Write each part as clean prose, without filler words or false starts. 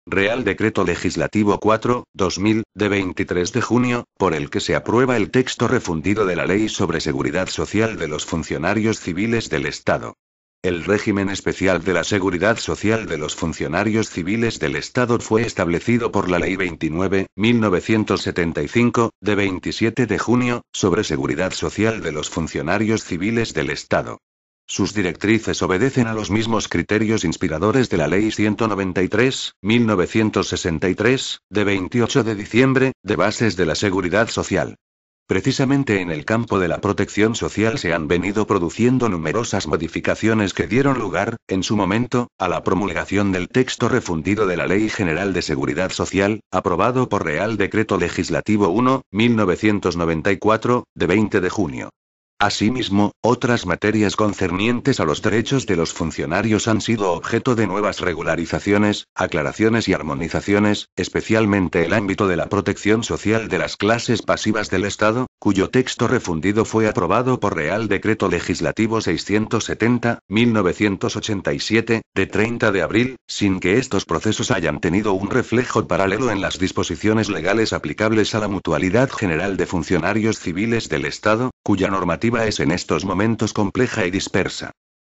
Real Decreto Legislativo 4/2000, de 23 de junio, por el que se aprueba el texto refundido de la Ley sobre Seguridad Social de los Funcionarios Civiles del Estado. El régimen especial de la seguridad social de los funcionarios civiles del Estado fue establecido por la Ley 29/1975, de 27 de junio, sobre seguridad social de los funcionarios civiles del Estado. Sus directrices obedecen a los mismos criterios inspiradores de la Ley 193/1963, de 28 de diciembre, de bases de la seguridad social. Precisamente en el campo de la protección social se han venido produciendo numerosas modificaciones que dieron lugar, en su momento, a la promulgación del texto refundido de la Ley General de Seguridad Social, aprobado por Real Decreto Legislativo 1/1994, de 20 de junio. Asimismo, otras materias concernientes a los derechos de los funcionarios han sido objeto de nuevas regularizaciones, aclaraciones y armonizaciones, especialmente el ámbito de la protección social de las clases pasivas del Estado, cuyo texto refundido fue aprobado por Real Decreto Legislativo 670/1987, de 30 de abril, sin que estos procesos hayan tenido un reflejo paralelo en las disposiciones legales aplicables a la Mutualidad General de Funcionarios Civiles del Estado, cuya normativa es en estos momentos compleja y dispersa.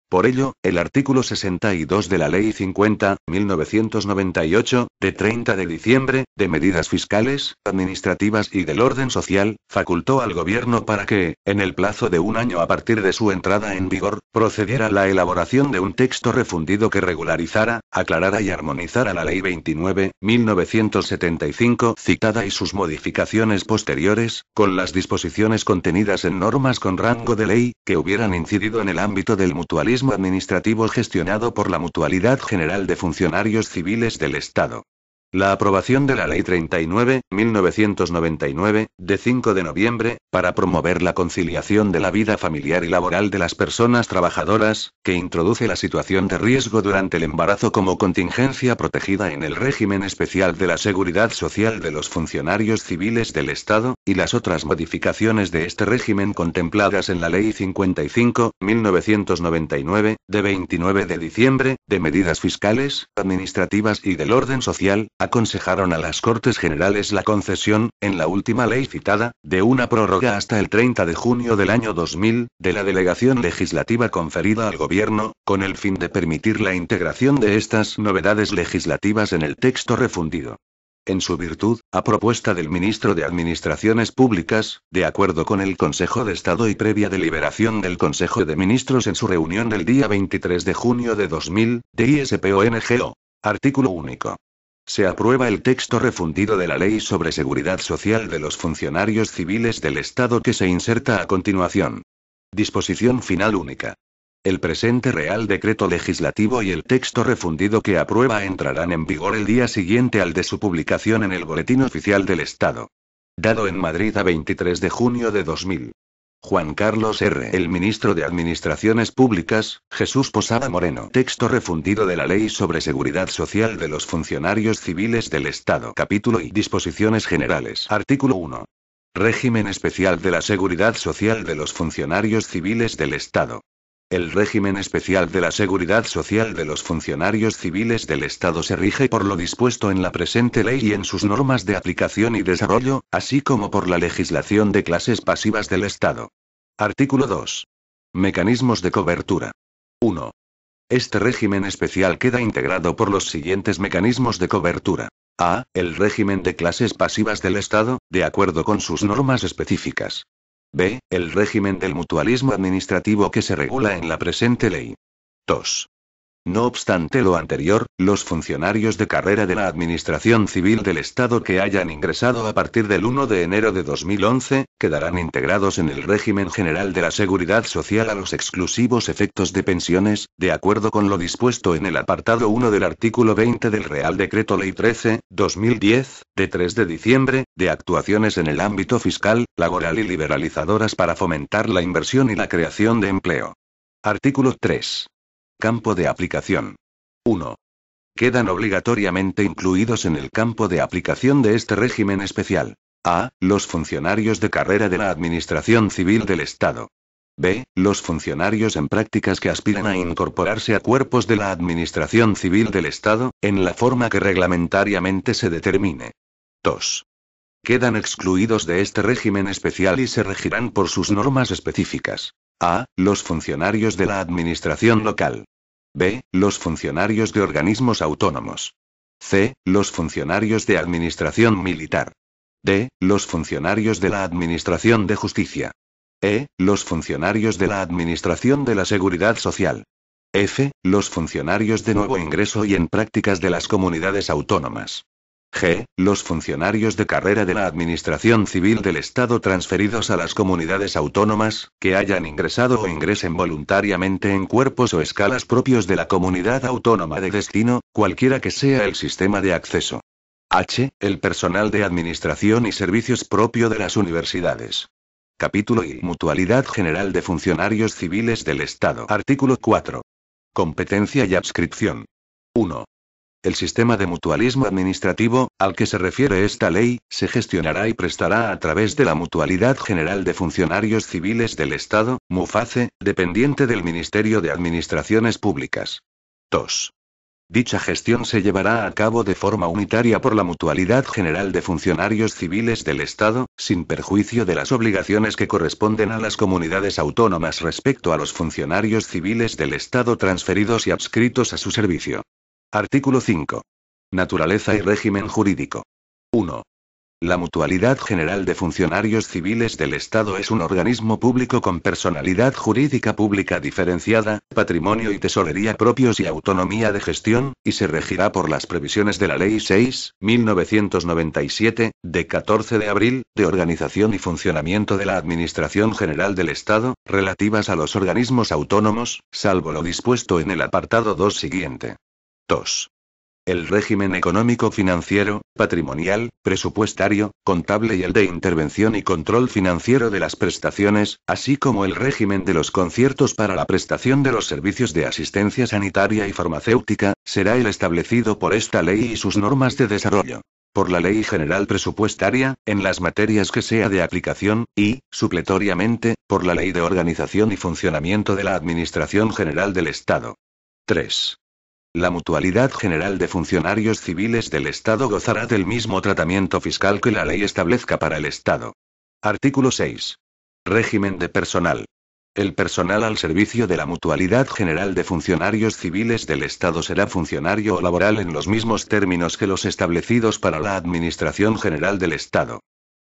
Por ello, el artículo 62 de la Ley 50/1998, de 30 de diciembre, de medidas fiscales, administrativas y del orden social, facultó al Gobierno para que, en el plazo de un año a partir de su entrada en vigor, procediera a la elaboración de un texto refundido que regularizara, aclarara y armonizara la Ley 29/1975 citada y sus modificaciones posteriores, con las disposiciones contenidas en normas con rango de ley, que hubieran incidido en el ámbito del mutualismo administrativo gestionado por la Mutualidad General de Funcionarios Civiles del Estado. La aprobación de la Ley 39/1999, de 5 de noviembre, para promover la conciliación de la vida familiar y laboral de las personas trabajadoras, que introduce la situación de riesgo durante el embarazo como contingencia protegida en el régimen especial de la seguridad social de los funcionarios civiles del Estado, y las otras modificaciones de este régimen contempladas en la Ley 55/1999, de 29 de diciembre, de medidas fiscales, administrativas y del orden social, aconsejaron a las Cortes Generales la concesión, en la última ley citada, de una prórroga hasta el 30 de junio del año 2000, de la delegación legislativa conferida al Gobierno, con el fin de permitir la integración de estas novedades legislativas en el texto refundido. En su virtud, a propuesta del ministro de Administraciones Públicas, de acuerdo con el Consejo de Estado y previa deliberación del Consejo de Ministros en su reunión del día 23 de junio de 2000, de ISPONGO. Artículo único. Se aprueba el texto refundido de la Ley sobre Seguridad Social de los Funcionarios Civiles del Estado que se inserta a continuación. Disposición final única. El presente Real Decreto Legislativo y el texto refundido que aprueba entrarán en vigor el día siguiente al de su publicación en el Boletín Oficial del Estado. Dado en Madrid a 23 de junio de 2000. Juan Carlos R. El ministro de Administraciones Públicas, Jesús Posada Moreno. Texto refundido de la Ley sobre Seguridad Social de los Funcionarios Civiles del Estado. Capítulo y disposiciones generales. Artículo 1. Régimen especial de la Seguridad Social de los Funcionarios Civiles del Estado. El régimen especial de la seguridad social de los funcionarios civiles del Estado se rige por lo dispuesto en la presente ley y en sus normas de aplicación y desarrollo, así como por la legislación de clases pasivas del Estado. Artículo 2. Mecanismos de cobertura. 1. Este régimen especial queda integrado por los siguientes mecanismos de cobertura. A. El régimen de clases pasivas del Estado, de acuerdo con sus normas específicas. B. El régimen del mutualismo administrativo que se regula en la presente ley. 2. No obstante lo anterior, los funcionarios de carrera de la Administración Civil del Estado que hayan ingresado a partir del 1 de enero de 2011, quedarán integrados en el régimen general de la Seguridad Social a los exclusivos efectos de pensiones, de acuerdo con lo dispuesto en el apartado 1 del artículo 20 del Real Decreto Ley 13/2010, de 3 de diciembre, de actuaciones en el ámbito fiscal, laboral y liberalizadoras para fomentar la inversión y la creación de empleo. Artículo 3. Campo de aplicación. 1. Quedan obligatoriamente incluidos en el campo de aplicación de este régimen especial. A. Los funcionarios de carrera de la Administración Civil del Estado. B. Los funcionarios en prácticas que aspiran a incorporarse a cuerpos de la Administración Civil del Estado, en la forma que reglamentariamente se determine. 2. Quedan excluidos de este régimen especial y se regirán por sus normas específicas. A. Los funcionarios de la Administración local. B. Los funcionarios de organismos autónomos. C. Los funcionarios de Administración militar. D. Los funcionarios de la Administración de Justicia. E. Los funcionarios de la Administración de la Seguridad Social. F. Los funcionarios de nuevo ingreso y en prácticas de las comunidades autónomas. G. Los funcionarios de carrera de la Administración Civil del Estado transferidos a las comunidades autónomas, que hayan ingresado o ingresen voluntariamente en cuerpos o escalas propios de la comunidad autónoma de destino, cualquiera que sea el sistema de acceso. H. El personal de administración y servicios propio de las universidades. Capítulo I. Mutualidad General de Funcionarios Civiles del Estado. Artículo 4. Competencia y adscripción. 1. El sistema de mutualismo administrativo, al que se refiere esta ley, se gestionará y prestará a través de la Mutualidad General de Funcionarios Civiles del Estado, MUFACE, dependiente del Ministerio de Administraciones Públicas. 2. Dicha gestión se llevará a cabo de forma unitaria por la Mutualidad General de Funcionarios Civiles del Estado, sin perjuicio de las obligaciones que corresponden a las comunidades autónomas respecto a los funcionarios civiles del Estado transferidos y adscritos a su servicio. Artículo 5. Naturaleza y régimen jurídico. 1. La Mutualidad General de Funcionarios Civiles del Estado es un organismo público con personalidad jurídica pública diferenciada, patrimonio y tesorería propios y autonomía de gestión, y se regirá por las previsiones de la Ley 6.1997, de 14 de abril, de organización y funcionamiento de la Administración General del Estado, relativas a los organismos autónomos, salvo lo dispuesto en el apartado 2 siguiente. 2. El régimen económico-financiero, patrimonial, presupuestario, contable y el de intervención y control financiero de las prestaciones, así como el régimen de los conciertos para la prestación de los servicios de asistencia sanitaria y farmacéutica, será el establecido por esta ley y sus normas de desarrollo. Por la Ley General Presupuestaria, en las materias que sea de aplicación, y, supletoriamente, por la Ley de Organización y Funcionamiento de la Administración General del Estado. 3. La Mutualidad General de Funcionarios Civiles del Estado gozará del mismo tratamiento fiscal que la ley establezca para el Estado. Artículo 6. Régimen de personal. El personal al servicio de la Mutualidad General de Funcionarios Civiles del Estado será funcionario o laboral en los mismos términos que los establecidos para la Administración General del Estado.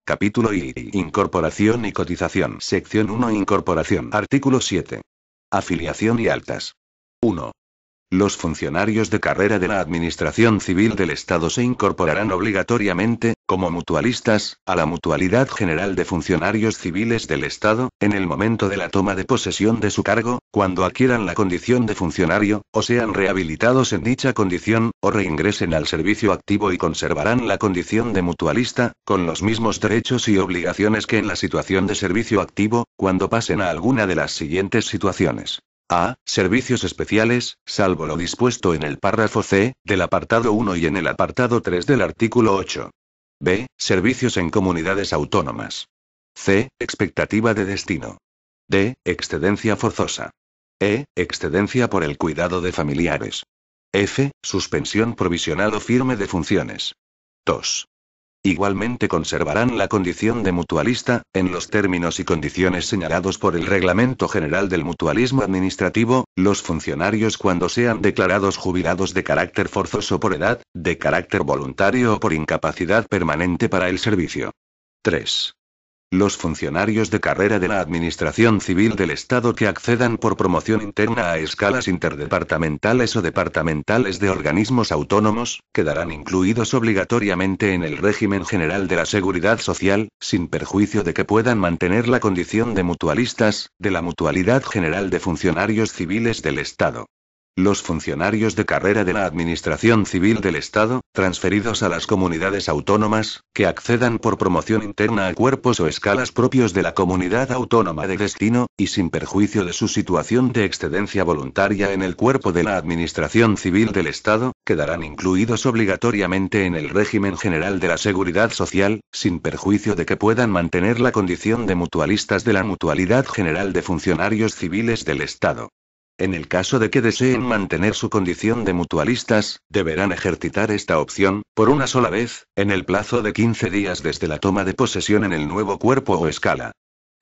Capítulo I. Incorporación y cotización. Sección 1. Incorporación. Artículo 7. Afiliación y altas. 1. Los funcionarios de carrera de la Administración Civil del Estado se incorporarán obligatoriamente, como mutualistas, a la Mutualidad General de Funcionarios Civiles del Estado, en el momento de la toma de posesión de su cargo, cuando adquieran la condición de funcionario, o sean rehabilitados en dicha condición, o reingresen al servicio activo y conservarán la condición de mutualista, con los mismos derechos y obligaciones que en la situación de servicio activo, cuando pasen a alguna de las siguientes situaciones. A. Servicios especiales, salvo lo dispuesto en el párrafo C, del apartado 1 y en el apartado 3 del artículo 8. B. Servicios en comunidades autónomas. C. Expectativa de destino. D. Excedencia forzosa. E. Excedencia por el cuidado de familiares. F. Suspensión provisional o firme de funciones. 2. Igualmente conservarán la condición de mutualista, en los términos y condiciones señalados por el Reglamento General del Mutualismo Administrativo, los funcionarios cuando sean declarados jubilados de carácter forzoso por edad, de carácter voluntario o por incapacidad permanente para el servicio. 3. Los funcionarios de carrera de la Administración Civil del Estado que accedan por promoción interna a escalas interdepartamentales o departamentales de organismos autónomos, quedarán incluidos obligatoriamente en el régimen general de la Seguridad Social, sin perjuicio de que puedan mantener la condición de mutualistas, de la Mutualidad General de Funcionarios Civiles del Estado. Los funcionarios de carrera de la Administración Civil del Estado, transferidos a las comunidades autónomas, que accedan por promoción interna a cuerpos o escalas propios de la comunidad autónoma de destino, y sin perjuicio de su situación de excedencia voluntaria en el cuerpo de la Administración Civil del Estado, quedarán incluidos obligatoriamente en el régimen general de la Seguridad Social, sin perjuicio de que puedan mantener la condición de mutualistas de la Mutualidad General de Funcionarios Civiles del Estado. En el caso de que deseen mantener su condición de mutualistas, deberán ejercitar esta opción, por una sola vez, en el plazo de 15 días desde la toma de posesión en el nuevo cuerpo o escala.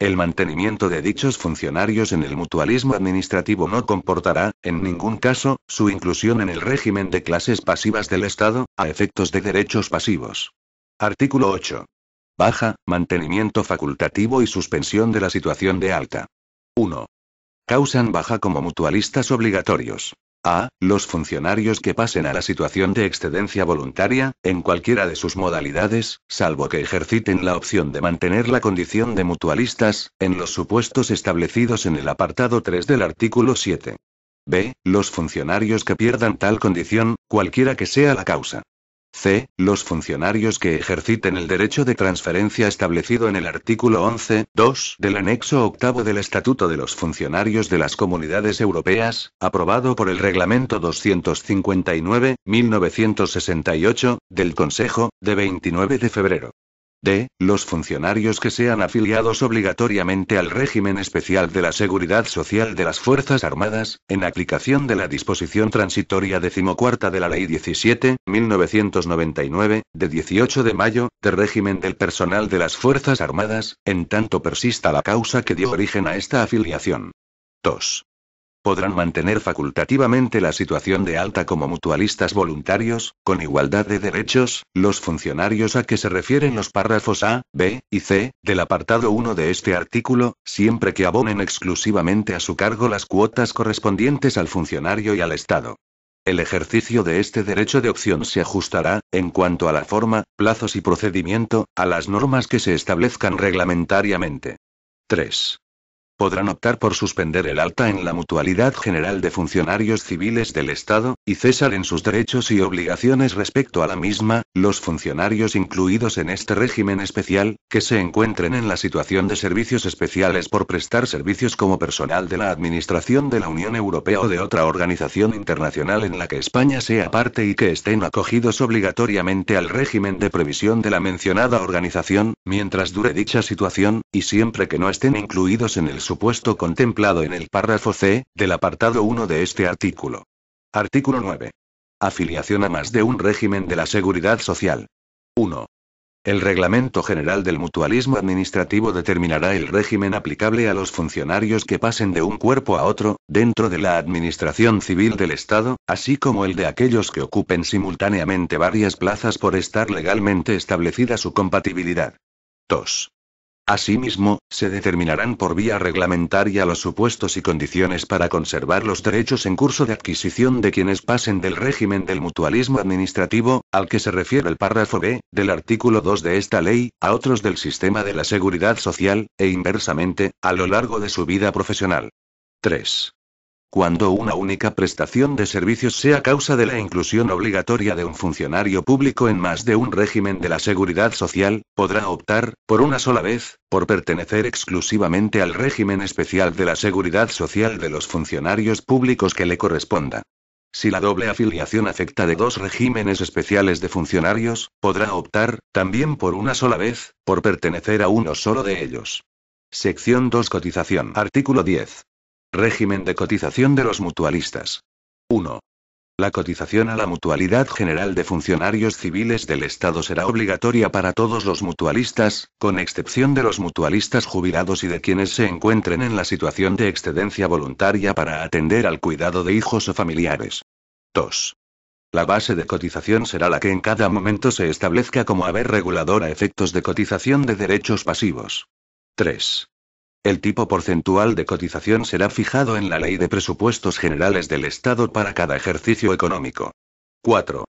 El mantenimiento de dichos funcionarios en el mutualismo administrativo no comportará, en ningún caso, su inclusión en el régimen de clases pasivas del Estado, a efectos de derechos pasivos. Artículo 8. Baja, mantenimiento facultativo y suspensión de la situación de alta. 1. Causan baja como mutualistas obligatorios. A. Los funcionarios que pasen a la situación de excedencia voluntaria, en cualquiera de sus modalidades, salvo que ejerciten la opción de mantener la condición de mutualistas, en los supuestos establecidos en el apartado 3 del artículo 7. B. Los funcionarios que pierdan tal condición, cualquiera que sea la causa. C. Los funcionarios que ejerciten el derecho de transferencia establecido en el artículo 11.2 del anexo octavo del Estatuto de los Funcionarios de las Comunidades Europeas, aprobado por el Reglamento 259/1968, del Consejo, de 29 de febrero. D. Los funcionarios que sean afiliados obligatoriamente al régimen especial de la Seguridad Social de las Fuerzas Armadas, en aplicación de la disposición transitoria 14ª de la Ley 17.1999, de 18 de mayo, de régimen del personal de las Fuerzas Armadas, en tanto persista la causa que dio origen a esta afiliación. 2. Podrán mantener facultativamente la situación de alta como mutualistas voluntarios, con igualdad de derechos, los funcionarios a que se refieren los párrafos A, B y C, del apartado 1 de este artículo, siempre que abonen exclusivamente a su cargo las cuotas correspondientes al funcionario y al Estado. El ejercicio de este derecho de opción se ajustará, en cuanto a la forma, plazos y procedimiento, a las normas que se establezcan reglamentariamente. 3. Podrán optar por suspender el alta en la Mutualidad General de Funcionarios Civiles del Estado, y cesar en sus derechos y obligaciones respecto a la misma, los funcionarios incluidos en este régimen especial, que se encuentren en la situación de servicios especiales por prestar servicios como personal de la Administración de la Unión Europea o de otra organización internacional en la que España sea parte y que estén acogidos obligatoriamente al régimen de previsión de la mencionada organización, mientras dure dicha situación, y siempre que no estén incluidos en el supuesto contemplado en el párrafo C, del apartado 1 de este artículo. Artículo 9. Afiliación a más de un régimen de la Seguridad Social. 1. El Reglamento General del Mutualismo Administrativo determinará el régimen aplicable a los funcionarios que pasen de un cuerpo a otro, dentro de la Administración Civil del Estado, así como el de aquellos que ocupen simultáneamente varias plazas por estar legalmente establecida su compatibilidad. 2. Asimismo, se determinarán por vía reglamentaria los supuestos y condiciones para conservar los derechos en curso de adquisición de quienes pasen del régimen del mutualismo administrativo, al que se refiere el párrafo B, del artículo 2 de esta ley, a otros del sistema de la seguridad social, e inversamente, a lo largo de su vida profesional. 3. Cuando una única prestación de servicios sea causa de la inclusión obligatoria de un funcionario público en más de un régimen de la seguridad social, podrá optar, por una sola vez, por pertenecer exclusivamente al régimen especial de la seguridad social de los funcionarios públicos que le corresponda. Si la doble afiliación afecta de dos regímenes especiales de funcionarios, podrá optar, también por una sola vez, por pertenecer a uno solo de ellos. Sección 2. Cotización. Artículo 10. Régimen de cotización de los mutualistas. 1. La cotización a la Mutualidad General de Funcionarios Civiles del Estado será obligatoria para todos los mutualistas, con excepción de los mutualistas jubilados y de quienes se encuentren en la situación de excedencia voluntaria para atender al cuidado de hijos o familiares. 2. La base de cotización será la que en cada momento se establezca como haber regulador a efectos de cotización de derechos pasivos. 3. El tipo porcentual de cotización será fijado en la Ley de Presupuestos Generales del Estado para cada ejercicio económico. 4.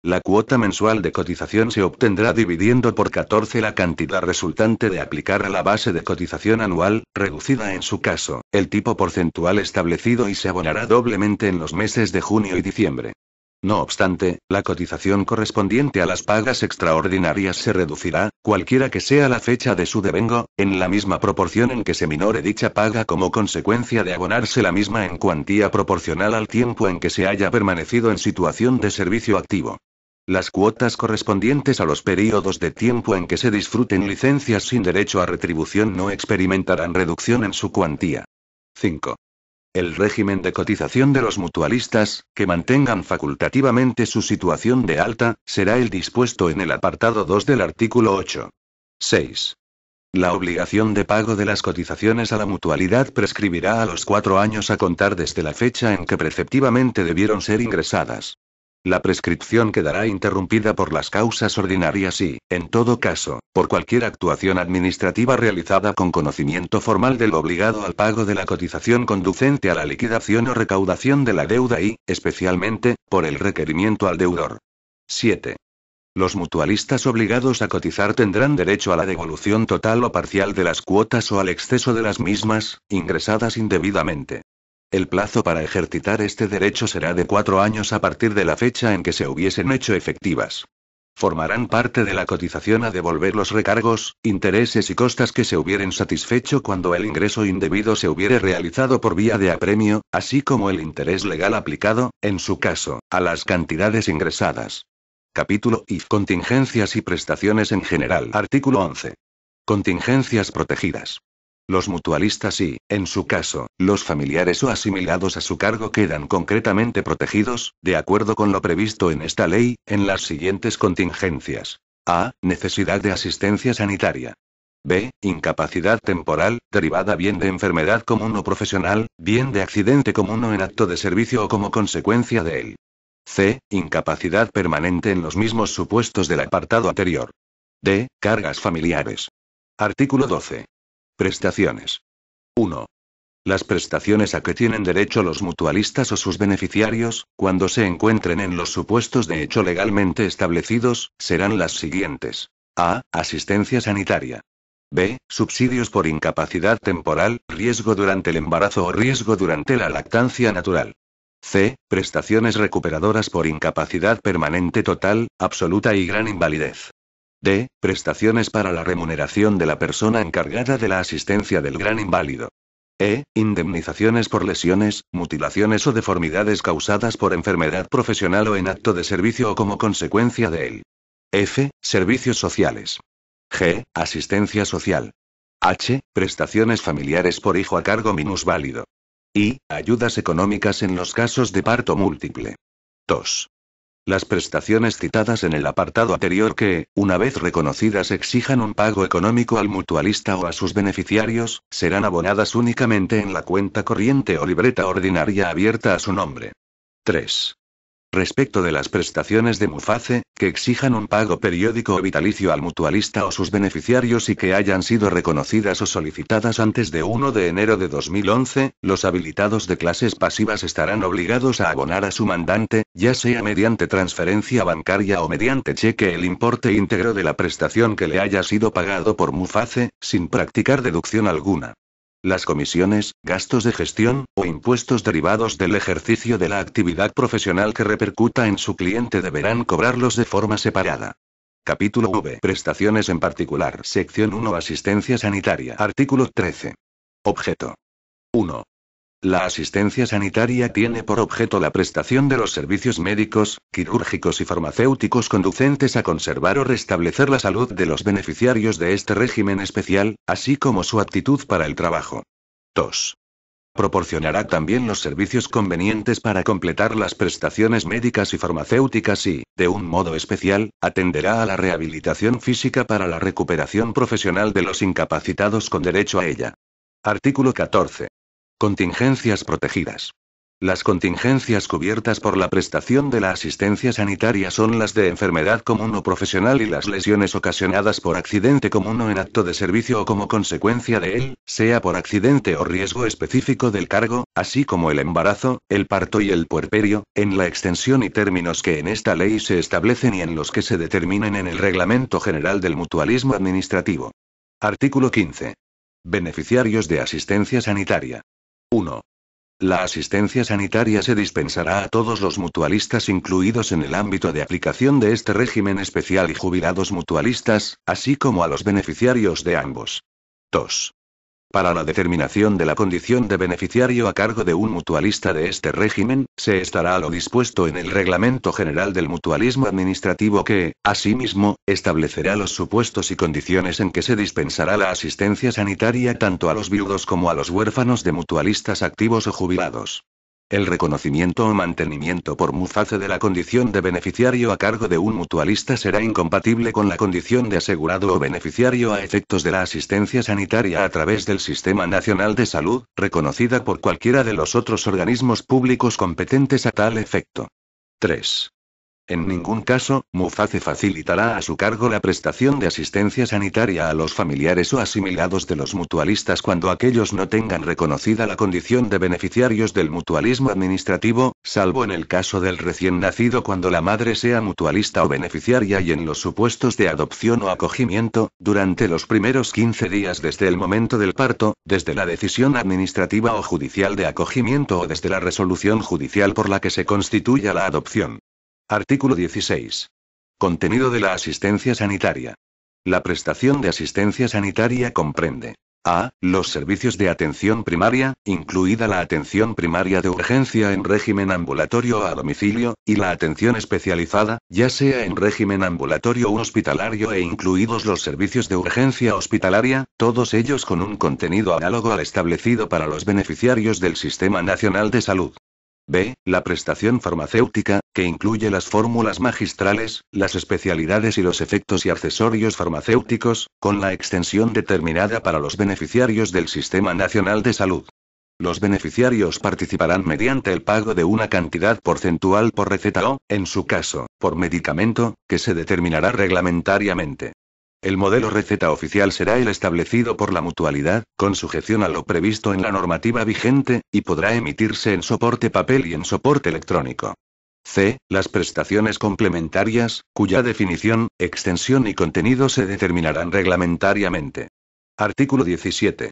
La cuota mensual de cotización se obtendrá dividiendo por 14 la cantidad resultante de aplicar a la base de cotización anual, reducida en su caso, el tipo porcentual establecido y se abonará doblemente en los meses de junio y diciembre. No obstante, la cotización correspondiente a las pagas extraordinarias se reducirá, cualquiera que sea la fecha de su devengo, en la misma proporción en que se minore dicha paga como consecuencia de abonarse la misma en cuantía proporcional al tiempo en que se haya permanecido en situación de servicio activo. Las cuotas correspondientes a los períodos de tiempo en que se disfruten licencias sin derecho a retribución no experimentarán reducción en su cuantía. 5. El régimen de cotización de los mutualistas, que mantengan facultativamente su situación de alta, será el dispuesto en el apartado 2 del artículo 8. 6. La obligación de pago de las cotizaciones a la mutualidad prescribirá a los 4 años a contar desde la fecha en que preceptivamente debieron ser ingresadas. La prescripción quedará interrumpida por las causas ordinarias y, en todo caso, por cualquier actuación administrativa realizada con conocimiento formal del obligado al pago de la cotización conducente a la liquidación o recaudación de la deuda y, especialmente, por el requerimiento al deudor. 7. Los mutualistas obligados a cotizar tendrán derecho a la devolución total o parcial de las cuotas o al exceso de las mismas, ingresadas indebidamente. El plazo para ejercitar este derecho será de 4 años a partir de la fecha en que se hubiesen hecho efectivas. Formarán parte de la cotización a devolver los recargos, intereses y costas que se hubieren satisfecho cuando el ingreso indebido se hubiere realizado por vía de apremio, así como el interés legal aplicado, en su caso, a las cantidades ingresadas. Capítulo I. Contingencias y prestaciones en general. Artículo 11. Contingencias protegidas. Los mutualistas y, en su caso, los familiares o asimilados a su cargo quedan concretamente protegidos, de acuerdo con lo previsto en esta ley, en las siguientes contingencias. A. Necesidad de asistencia sanitaria. B. Incapacidad temporal, derivada bien de enfermedad común o profesional, bien de accidente común o en acto de servicio o como consecuencia de él. C. Incapacidad permanente en los mismos supuestos del apartado anterior. D. Cargas familiares. Artículo 12. Prestaciones. 1. Las prestaciones a que tienen derecho los mutualistas o sus beneficiarios, cuando se encuentren en los supuestos de hecho legalmente establecidos, serán las siguientes. A. Asistencia sanitaria. B. Subsidios por incapacidad temporal, riesgo durante el embarazo o riesgo durante la lactancia natural. C. Prestaciones recuperadoras por incapacidad permanente total, absoluta y gran invalidez. D. Prestaciones para la remuneración de la persona encargada de la asistencia del gran inválido. E. Indemnizaciones por lesiones, mutilaciones o deformidades causadas por enfermedad profesional o en acto de servicio o como consecuencia de él. F. Servicios sociales. G. Asistencia social. H. Prestaciones familiares por hijo a cargo minusválido. I. Ayudas económicas en los casos de parto múltiple. 2. Las prestaciones citadas en el apartado anterior que, una vez reconocidas, exijan un pago económico al mutualista o a sus beneficiarios, serán abonadas únicamente en la cuenta corriente o libreta ordinaria abierta a su nombre. 3. Respecto de las prestaciones de MUFACE, que exijan un pago periódico o vitalicio al mutualista o sus beneficiarios y que hayan sido reconocidas o solicitadas antes de 1 de enero de 2011, los habilitados de clases pasivas estarán obligados a abonar a su mandante, ya sea mediante transferencia bancaria o mediante cheque, el importe íntegro de la prestación que le haya sido pagado por MUFACE, sin practicar deducción alguna. Las comisiones, gastos de gestión, o impuestos derivados del ejercicio de la actividad profesional que repercuta en su cliente deberán cobrarlos de forma separada. Capítulo V. Prestaciones en particular. Sección 1. Asistencia sanitaria. Artículo 13. Objeto. 1. La asistencia sanitaria tiene por objeto la prestación de los servicios médicos, quirúrgicos y farmacéuticos conducentes a conservar o restablecer la salud de los beneficiarios de este régimen especial, así como su aptitud para el trabajo. 2. Proporcionará también los servicios convenientes para completar las prestaciones médicas y farmacéuticas y, de un modo especial, atenderá a la rehabilitación física para la recuperación profesional de los incapacitados con derecho a ella. Artículo 14. Contingencias protegidas. Las contingencias cubiertas por la prestación de la asistencia sanitaria son las de enfermedad común o profesional y las lesiones ocasionadas por accidente común o en acto de servicio o como consecuencia de él, sea por accidente o riesgo específico del cargo, así como el embarazo, el parto y el puerperio, en la extensión y términos que en esta ley se establecen y en los que se determinen en el Reglamento General del Mutualismo Administrativo. Artículo 15. Beneficiarios de asistencia sanitaria. 1. La asistencia sanitaria se dispensará a todos los mutualistas incluidos en el ámbito de aplicación de este régimen especial y jubilados mutualistas, así como a los beneficiarios de ambos. 2. Para la determinación de la condición de beneficiario a cargo de un mutualista de este régimen, se estará a lo dispuesto en el Reglamento General del Mutualismo Administrativo que, asimismo, establecerá los supuestos y condiciones en que se dispensará la asistencia sanitaria tanto a los viudos como a los huérfanos de mutualistas activos o jubilados. El reconocimiento o mantenimiento por MUFACE de la condición de beneficiario a cargo de un mutualista será incompatible con la condición de asegurado o beneficiario a efectos de la asistencia sanitaria a través del Sistema Nacional de Salud, reconocida por cualquiera de los otros organismos públicos competentes a tal efecto. 3. En ningún caso, MUFACE facilitará a su cargo la prestación de asistencia sanitaria a los familiares o asimilados de los mutualistas cuando aquellos no tengan reconocida la condición de beneficiarios del mutualismo administrativo, salvo en el caso del recién nacido cuando la madre sea mutualista o beneficiaria y en los supuestos de adopción o acogimiento, durante los primeros 15 días desde el momento del parto, desde la decisión administrativa o judicial de acogimiento o desde la resolución judicial por la que se constituya la adopción. Artículo 16. Contenido de la asistencia sanitaria. La prestación de asistencia sanitaria comprende: a. Los servicios de atención primaria, incluida la atención primaria de urgencia en régimen ambulatorio o a domicilio, y la atención especializada, ya sea en régimen ambulatorio o hospitalario e incluidos los servicios de urgencia hospitalaria, todos ellos con un contenido análogo al establecido para los beneficiarios del Sistema Nacional de Salud. B. La prestación farmacéutica, que incluye las fórmulas magistrales, las especialidades y los efectos y accesorios farmacéuticos, con la extensión determinada para los beneficiarios del Sistema Nacional de Salud. Los beneficiarios participarán mediante el pago de una cantidad porcentual por receta o, en su caso, por medicamento, que se determinará reglamentariamente. El modelo receta oficial será el establecido por la mutualidad, con sujeción a lo previsto en la normativa vigente, y podrá emitirse en soporte papel y en soporte electrónico. C. Las prestaciones complementarias, cuya definición, extensión y contenido se determinarán reglamentariamente. Artículo 17.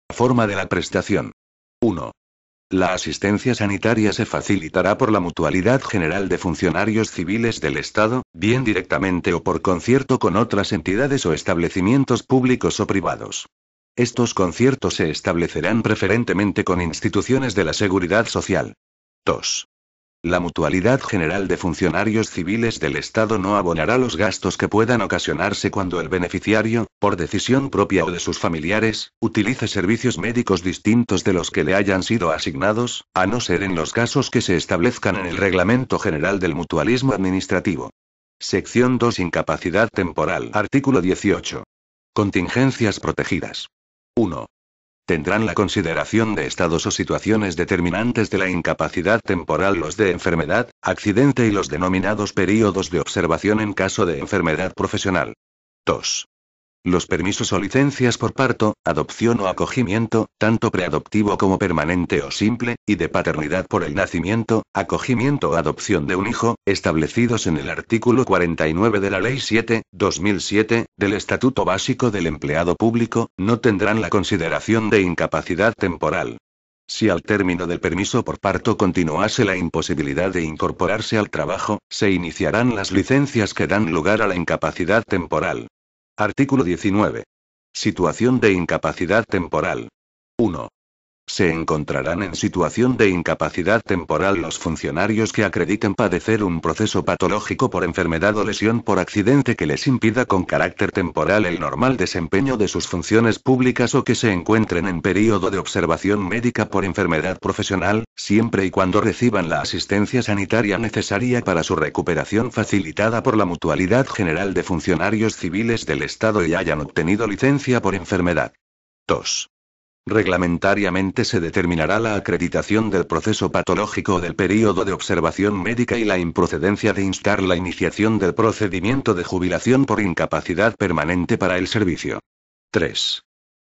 Forma de la prestación. 1. La asistencia sanitaria se facilitará por la Mutualidad General de Funcionarios Civiles del Estado, bien directamente o por concierto con otras entidades o establecimientos públicos o privados. Estos conciertos se establecerán preferentemente con instituciones de la Seguridad Social. 2. La Mutualidad General de Funcionarios Civiles del Estado no abonará los gastos que puedan ocasionarse cuando el beneficiario, por decisión propia o de sus familiares, utilice servicios médicos distintos de los que le hayan sido asignados, a no ser en los casos que se establezcan en el Reglamento General del Mutualismo Administrativo. Sección 2. Incapacidad temporal. Artículo 18. Contingencias protegidas. 1. Tendrán la consideración de estados o situaciones determinantes de la incapacidad temporal los de enfermedad, accidente y los denominados períodos de observación en caso de enfermedad profesional. 2. Los permisos o licencias por parto, adopción o acogimiento, tanto preadoptivo como permanente o simple, y de paternidad por el nacimiento, acogimiento o adopción de un hijo, establecidos en el artículo 49 de la Ley 7/2007, del Estatuto Básico del Empleado Público, no tendrán la consideración de incapacidad temporal. Si al término del permiso por parto continuase la imposibilidad de incorporarse al trabajo, se iniciarán las licencias que dan lugar a la incapacidad temporal. Artículo 19. Situación de incapacidad temporal. 1. Se encontrarán en situación de incapacidad temporal los funcionarios que acrediten padecer un proceso patológico por enfermedad o lesión por accidente que les impida con carácter temporal el normal desempeño de sus funciones públicas o que se encuentren en período de observación médica por enfermedad profesional, siempre y cuando reciban la asistencia sanitaria necesaria para su recuperación facilitada por la Mutualidad General de Funcionarios Civiles del Estado y hayan obtenido licencia por enfermedad. 2. Reglamentariamente se determinará la acreditación del proceso patológico o del período de observación médica y la improcedencia de instar la iniciación del procedimiento de jubilación por incapacidad permanente para el servicio. 3.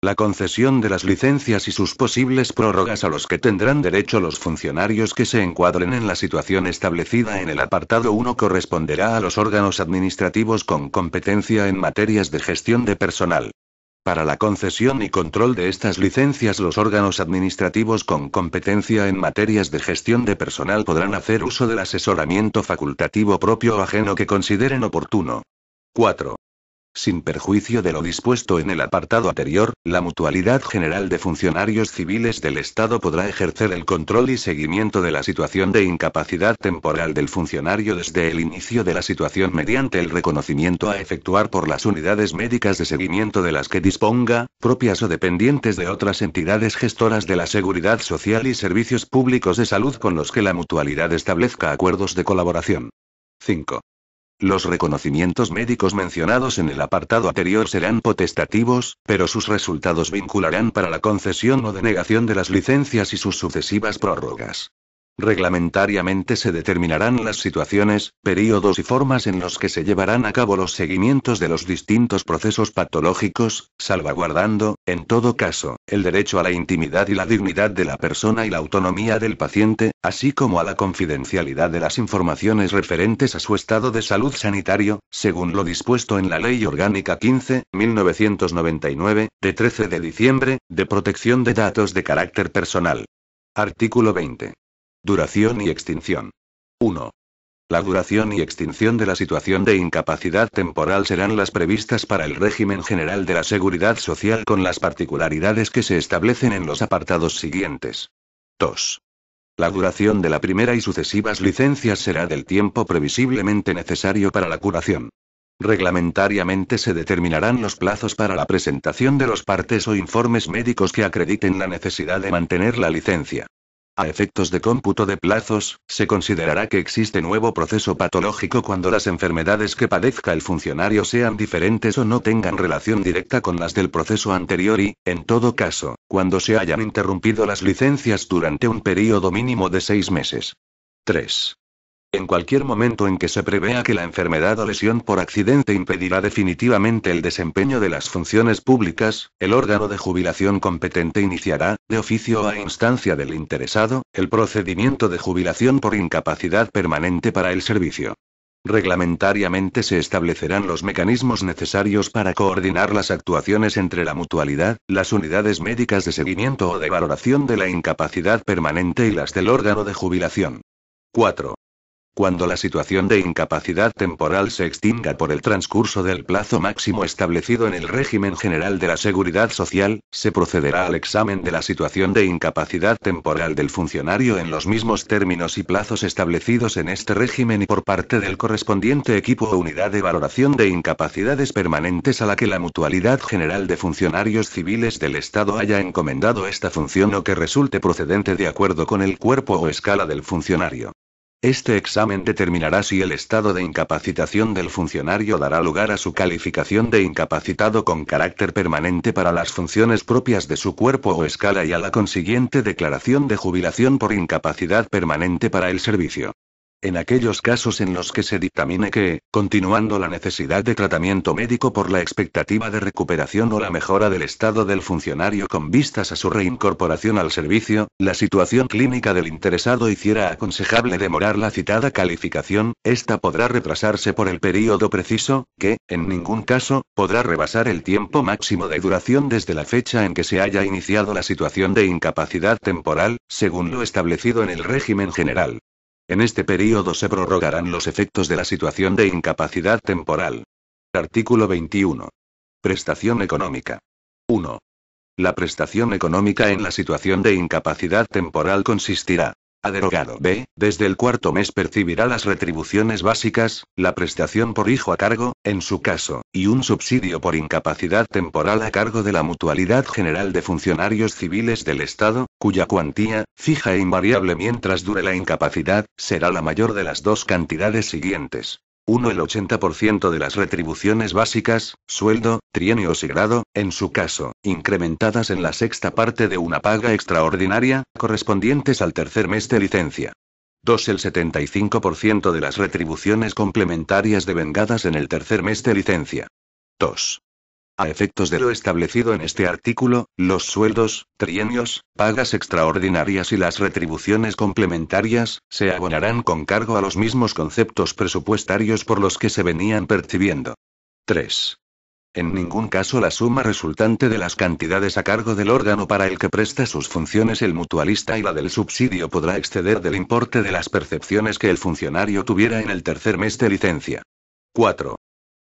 La concesión de las licencias y sus posibles prórrogas a los que tendrán derecho los funcionarios que se encuadren en la situación establecida en el apartado 1 corresponderá a los órganos administrativos con competencia en materias de gestión de personal. Para la concesión y control de estas licencias, los órganos administrativos con competencia en materias de gestión de personal podrán hacer uso del asesoramiento facultativo propio o ajeno que consideren oportuno. 4. Sin perjuicio de lo dispuesto en el apartado anterior, la Mutualidad General de Funcionarios Civiles del Estado podrá ejercer el control y seguimiento de la situación de incapacidad temporal del funcionario desde el inicio de la situación mediante el reconocimiento a efectuar por las unidades médicas de seguimiento de las que disponga, propias o dependientes de otras entidades gestoras de la Seguridad Social y servicios públicos de salud con los que la mutualidad establezca acuerdos de colaboración. 5. Los reconocimientos médicos mencionados en el apartado anterior serán potestativos, pero sus resultados vincularán para la concesión o denegación de las licencias y sus sucesivas prórrogas. Reglamentariamente se determinarán las situaciones, períodos y formas en los que se llevarán a cabo los seguimientos de los distintos procesos patológicos, salvaguardando, en todo caso, el derecho a la intimidad y la dignidad de la persona y la autonomía del paciente, así como a la confidencialidad de las informaciones referentes a su estado de salud sanitario, según lo dispuesto en la Ley Orgánica 15.1999, de 13 de diciembre, de protección de datos de carácter personal. Artículo 20. Duración y extinción. 1. La duración y extinción de la situación de incapacidad temporal serán las previstas para el régimen general de la Seguridad Social con las particularidades que se establecen en los apartados siguientes. 2. La duración de la primera y sucesivas licencias será del tiempo previsiblemente necesario para la curación. Reglamentariamente se determinarán los plazos para la presentación de los partes o informes médicos que acrediten la necesidad de mantener la licencia. A efectos de cómputo de plazos, se considerará que existe nuevo proceso patológico cuando las enfermedades que padezca el funcionario sean diferentes o no tengan relación directa con las del proceso anterior y, en todo caso, cuando se hayan interrumpido las licencias durante un período mínimo de 6 meses. 3. En cualquier momento en que se prevea que la enfermedad o lesión por accidente impedirá definitivamente el desempeño de las funciones públicas, el órgano de jubilación competente iniciará, de oficio o a instancia del interesado, el procedimiento de jubilación por incapacidad permanente para el servicio. Reglamentariamente se establecerán los mecanismos necesarios para coordinar las actuaciones entre la mutualidad, las unidades médicas de seguimiento o de valoración de la incapacidad permanente y las del órgano de jubilación. 4. Cuando la situación de incapacidad temporal se extinga por el transcurso del plazo máximo establecido en el régimen general de la Seguridad Social, se procederá al examen de la situación de incapacidad temporal del funcionario en los mismos términos y plazos establecidos en este régimen y por parte del correspondiente equipo o unidad de valoración de incapacidades permanentes a la que la Mutualidad General de Funcionarios Civiles del Estado haya encomendado esta función o que resulte procedente de acuerdo con el cuerpo o escala del funcionario. Este examen determinará si el estado de incapacitación del funcionario dará lugar a su calificación de incapacitado con carácter permanente para las funciones propias de su cuerpo o escala y a la consiguiente declaración de jubilación por incapacidad permanente para el servicio. En aquellos casos en los que se dictamine que, continuando la necesidad de tratamiento médico por la expectativa de recuperación o la mejora del estado del funcionario con vistas a su reincorporación al servicio, la situación clínica del interesado hiciera aconsejable demorar la citada calificación, ésta podrá retrasarse por el período preciso, que, en ningún caso, podrá rebasar el tiempo máximo de duración desde la fecha en que se haya iniciado la situación de incapacidad temporal, según lo establecido en el régimen general. En este período se prorrogarán los efectos de la situación de incapacidad temporal. Artículo 21. Prestación económica. 1. La prestación económica en la situación de incapacidad temporal consistirá. A derogado B, desde el cuarto mes percibirá las retribuciones básicas, la prestación por hijo a cargo, en su caso, y un subsidio por incapacidad temporal a cargo de la Mutualidad General de Funcionarios Civiles del Estado, cuya cuantía, fija e invariable mientras dure la incapacidad, será la mayor de las dos cantidades siguientes. 1. El 80% de las retribuciones básicas, sueldo, trienios y grado, en su caso, incrementadas en la sexta parte de una paga extraordinaria, correspondientes al tercer mes de licencia. 2. El 75% de las retribuciones complementarias devengadas en el tercer mes de licencia. 2. A efectos de lo establecido en este artículo, los sueldos, trienios, pagas extraordinarias y las retribuciones complementarias, se abonarán con cargo a los mismos conceptos presupuestarios por los que se venían percibiendo. 3. En ningún caso la suma resultante de las cantidades a cargo del órgano para el que presta sus funciones el mutualista y la del subsidio podrá exceder del importe de las percepciones que el funcionario tuviera en el tercer mes de licencia. 4.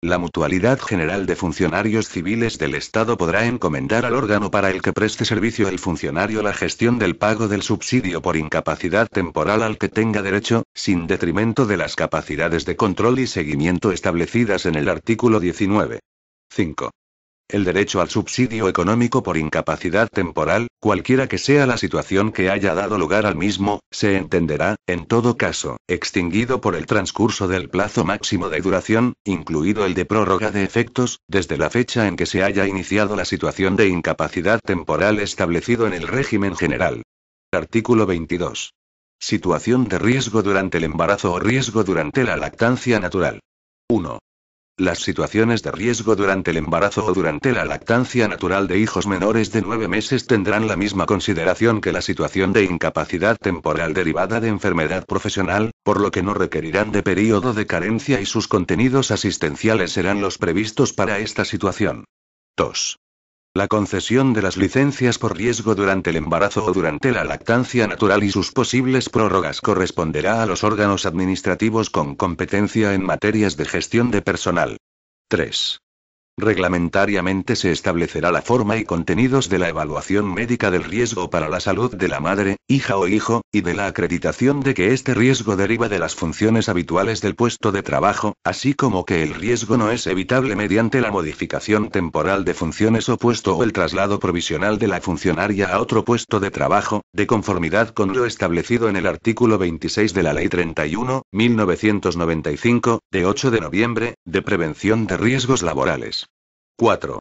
La Mutualidad General de Funcionarios Civiles del Estado podrá encomendar al órgano para el que preste servicio el funcionario la gestión del pago del subsidio por incapacidad temporal al que tenga derecho, sin detrimento de las capacidades de control y seguimiento establecidas en el artículo 19. 5. El derecho al subsidio económico por incapacidad temporal, cualquiera que sea la situación que haya dado lugar al mismo, se entenderá, en todo caso, extinguido por el transcurso del plazo máximo de duración, incluido el de prórroga de efectos, desde la fecha en que se haya iniciado la situación de incapacidad temporal establecido en el régimen general. Artículo 22. Situación de riesgo durante el embarazo o riesgo durante la lactancia natural. 1. Las situaciones de riesgo durante el embarazo o durante la lactancia natural de hijos menores de 9 meses tendrán la misma consideración que la situación de incapacidad temporal derivada de enfermedad profesional, por lo que no requerirán de período de carencia y sus contenidos asistenciales serán los previstos para esta situación. 2. La concesión de las licencias por riesgo durante el embarazo o durante la lactancia natural y sus posibles prórrogas corresponderá a los órganos administrativos con competencia en materias de gestión de personal. 3. Reglamentariamente se establecerá la forma y contenidos de la evaluación médica del riesgo para la salud de la madre, hija o hijo, y de la acreditación de que este riesgo deriva de las funciones habituales del puesto de trabajo, así como que el riesgo no es evitable mediante la modificación temporal de funciones o puesto o el traslado provisional de la funcionaria a otro puesto de trabajo, de conformidad con lo establecido en el artículo 26 de la Ley 31/1995, de 8 de noviembre, de prevención de riesgos laborales. 4.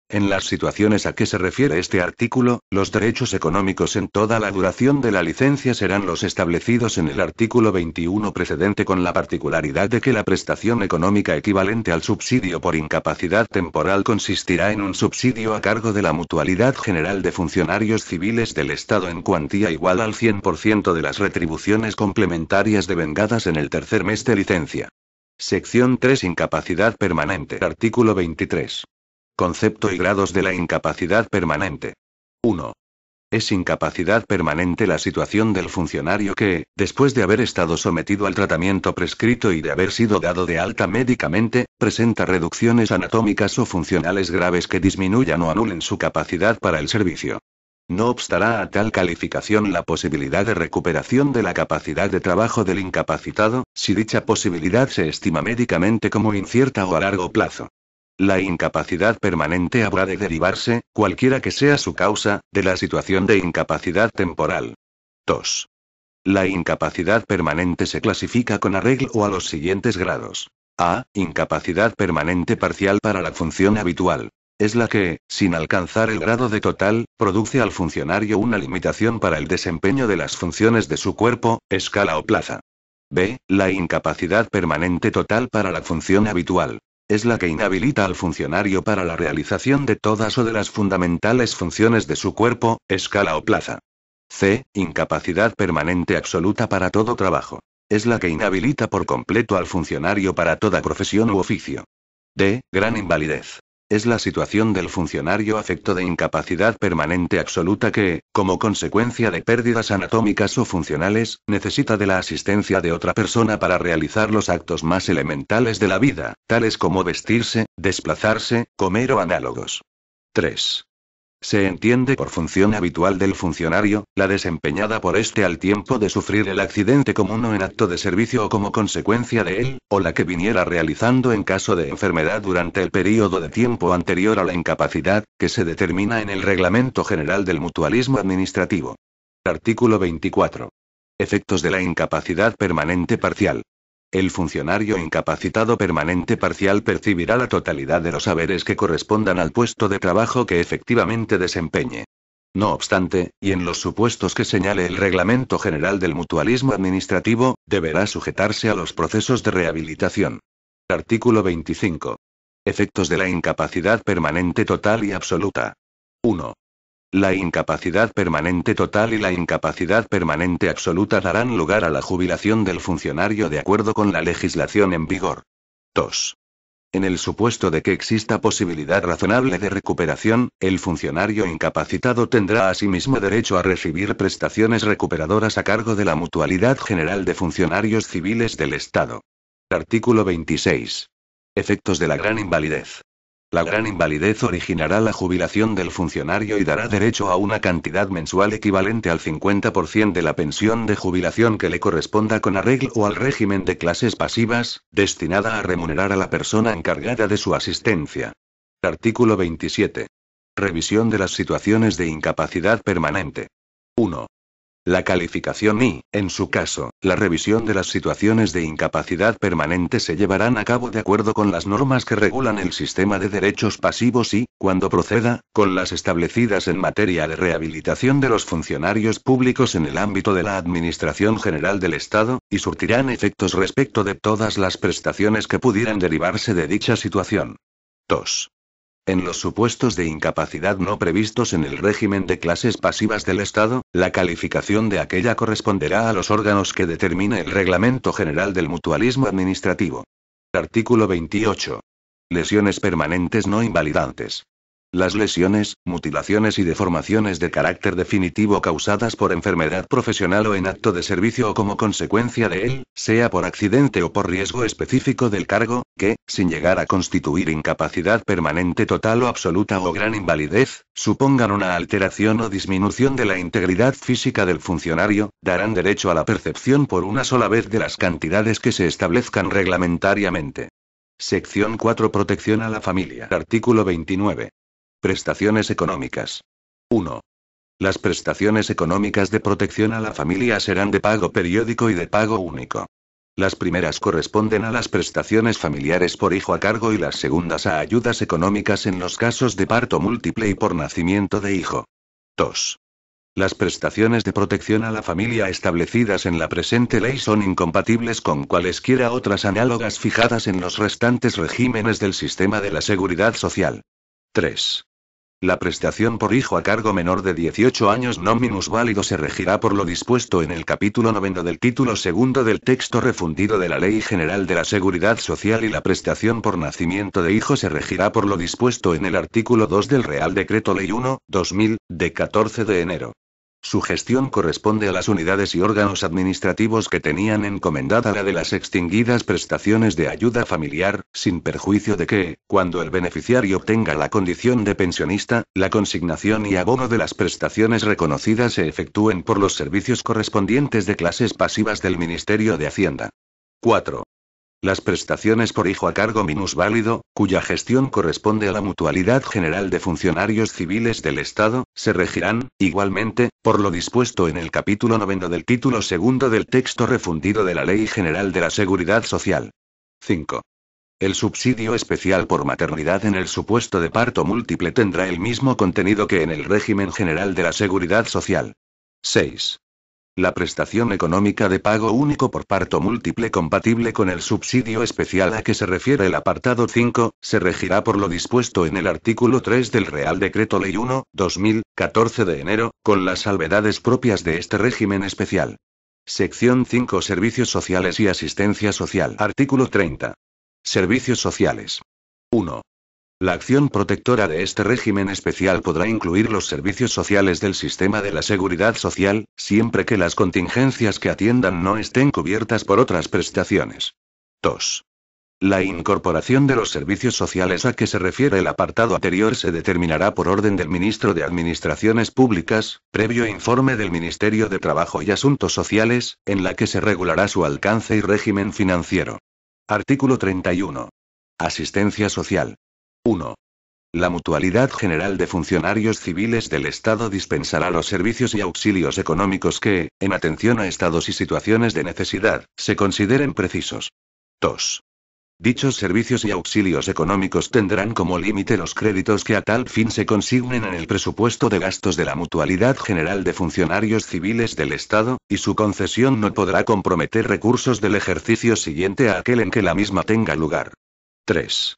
En las situaciones a que se refiere este artículo, los derechos económicos en toda la duración de la licencia serán los establecidos en el artículo 21 precedente, con la particularidad de que la prestación económica equivalente al subsidio por incapacidad temporal consistirá en un subsidio a cargo de la Mutualidad General de Funcionarios Civiles del Estado en cuantía igual al 100% de las retribuciones complementarias devengadas en el tercer mes de licencia. Sección 3. Incapacidad permanente. Artículo 23. Concepto y grados de la incapacidad permanente. 1. Es incapacidad permanente la situación del funcionario que, después de haber estado sometido al tratamiento prescrito y de haber sido dado de alta médicamente, presenta reducciones anatómicas o funcionales graves que disminuyan o anulen su capacidad para el servicio. No obstará a tal calificación la posibilidad de recuperación de la capacidad de trabajo del incapacitado, si dicha posibilidad se estima médicamente como incierta o a largo plazo. La incapacidad permanente habrá de derivarse, cualquiera que sea su causa, de la situación de incapacidad temporal. 2. La incapacidad permanente se clasifica con arreglo a los siguientes grados. A. Incapacidad permanente parcial para la función habitual. Es la que, sin alcanzar el grado de total, produce al funcionario una limitación para el desempeño de las funciones de su cuerpo, escala o plaza. B. La incapacidad permanente total para la función habitual. Es la que inhabilita al funcionario para la realización de todas o de las fundamentales funciones de su cuerpo, escala o plaza. C. Incapacidad permanente absoluta para todo trabajo. Es la que inhabilita por completo al funcionario para toda profesión u oficio. D. Gran invalidez. Es la situación del funcionario afecto de incapacidad permanente absoluta que, como consecuencia de pérdidas anatómicas o funcionales, necesita de la asistencia de otra persona para realizar los actos más elementales de la vida, tales como vestirse, desplazarse, comer o análogos. 3. Se entiende por función habitual del funcionario, la desempeñada por éste al tiempo de sufrir el accidente como uno en acto de servicio o como consecuencia de él, o la que viniera realizando en caso de enfermedad durante el período de tiempo anterior a la incapacidad, que se determina en el Reglamento General del Mutualismo Administrativo. Artículo 24. Efectos de la incapacidad permanente parcial. El funcionario incapacitado permanente parcial percibirá la totalidad de los haberes que correspondan al puesto de trabajo que efectivamente desempeñe. No obstante, y en los supuestos que señale el Reglamento General del Mutualismo Administrativo, deberá sujetarse a los procesos de rehabilitación. Artículo 25. Efectos de la incapacidad permanente total y absoluta. 1. La incapacidad permanente total y la incapacidad permanente absoluta darán lugar a la jubilación del funcionario de acuerdo con la legislación en vigor. 2. En el supuesto de que exista posibilidad razonable de recuperación, el funcionario incapacitado tendrá asimismo derecho a recibir prestaciones recuperadoras a cargo de la Mutualidad General de Funcionarios Civiles del Estado. Artículo 26. Efectos de la gran invalidez. La gran invalidez originará la jubilación del funcionario y dará derecho a una cantidad mensual equivalente al 50% de la pensión de jubilación que le corresponda con arreglo al régimen de clases pasivas, destinada a remunerar a la persona encargada de su asistencia. Artículo 27. Revisión de las situaciones de incapacidad permanente. 1. La calificación y, en su caso, la revisión de las situaciones de incapacidad permanente se llevarán a cabo de acuerdo con las normas que regulan el sistema de derechos pasivos y, cuando proceda, con las establecidas en materia de rehabilitación de los funcionarios públicos en el ámbito de la Administración General del Estado, y surtirán efectos respecto de todas las prestaciones que pudieran derivarse de dicha situación. 2. En los supuestos de incapacidad no previstos en el régimen de clases pasivas del Estado, la calificación de aquella corresponderá a los órganos que determine el Reglamento General del Mutualismo Administrativo. Artículo 28. Lesiones permanentes no invalidantes. Las lesiones, mutilaciones y deformaciones de carácter definitivo causadas por enfermedad profesional o en acto de servicio o como consecuencia de él, sea por accidente o por riesgo específico del cargo, que, sin llegar a constituir incapacidad permanente total o absoluta o gran invalidez, supongan una alteración o disminución de la integridad física del funcionario, darán derecho a la percepción por una sola vez de las cantidades que se establezcan reglamentariamente. Sección 4. Protección a la familia. Artículo 29. Prestaciones económicas. 1. Las prestaciones económicas de protección a la familia serán de pago periódico y de pago único. Las primeras corresponden a las prestaciones familiares por hijo a cargo y las segundas a ayudas económicas en los casos de parto múltiple y por nacimiento de hijo. 2. Las prestaciones de protección a la familia establecidas en la presente ley son incompatibles con cualesquiera otras análogas fijadas en los restantes regímenes del sistema de la seguridad social. 3. La prestación por hijo a cargo menor de 18 años no minusválido se regirá por lo dispuesto en el capítulo 9 del título segundo del texto refundido de la Ley General de la Seguridad Social y la prestación por nacimiento de hijo se regirá por lo dispuesto en el artículo 2 del Real Decreto Ley 1/2000, de 14 de enero. Su gestión corresponde a las unidades y órganos administrativos que tenían encomendada la de las extinguidas prestaciones de ayuda familiar, sin perjuicio de que, cuando el beneficiario obtenga la condición de pensionista, la consignación y abono de las prestaciones reconocidas se efectúen por los servicios correspondientes de clases pasivas del Ministerio de Hacienda. 4. Las prestaciones por hijo a cargo minusválido, cuya gestión corresponde a la Mutualidad General de Funcionarios Civiles del Estado, se regirán, igualmente, por lo dispuesto en el capítulo 9 del título segundo del texto refundido de la Ley General de la Seguridad Social. 5. El subsidio especial por maternidad en el supuesto de parto múltiple tendrá el mismo contenido que en el régimen general de la Seguridad Social. 6. La prestación económica de pago único por parto múltiple compatible con el subsidio especial a que se refiere el apartado 5, se regirá por lo dispuesto en el artículo 3 del Real Decreto Ley 1/2000, 14 de enero, con las salvedades propias de este régimen especial. Sección 5. Servicios sociales y asistencia social. Artículo 30. Servicios sociales. 1. La acción protectora de este régimen especial podrá incluir los servicios sociales del sistema de la seguridad social, siempre que las contingencias que atiendan no estén cubiertas por otras prestaciones. 2. La incorporación de los servicios sociales a que se refiere el apartado anterior se determinará por orden del Ministro de Administraciones Públicas, previo informe del Ministerio de Trabajo y Asuntos Sociales, en la que se regulará su alcance y régimen financiero. Artículo 31. Asistencia social. 1. La Mutualidad General de Funcionarios Civiles del Estado dispensará los servicios y auxilios económicos que, en atención a estados y situaciones de necesidad, se consideren precisos. 2. Dichos servicios y auxilios económicos tendrán como límite los créditos que a tal fin se consignen en el presupuesto de gastos de la Mutualidad General de Funcionarios Civiles del Estado, y su concesión no podrá comprometer recursos del ejercicio siguiente a aquel en que la misma tenga lugar. 3.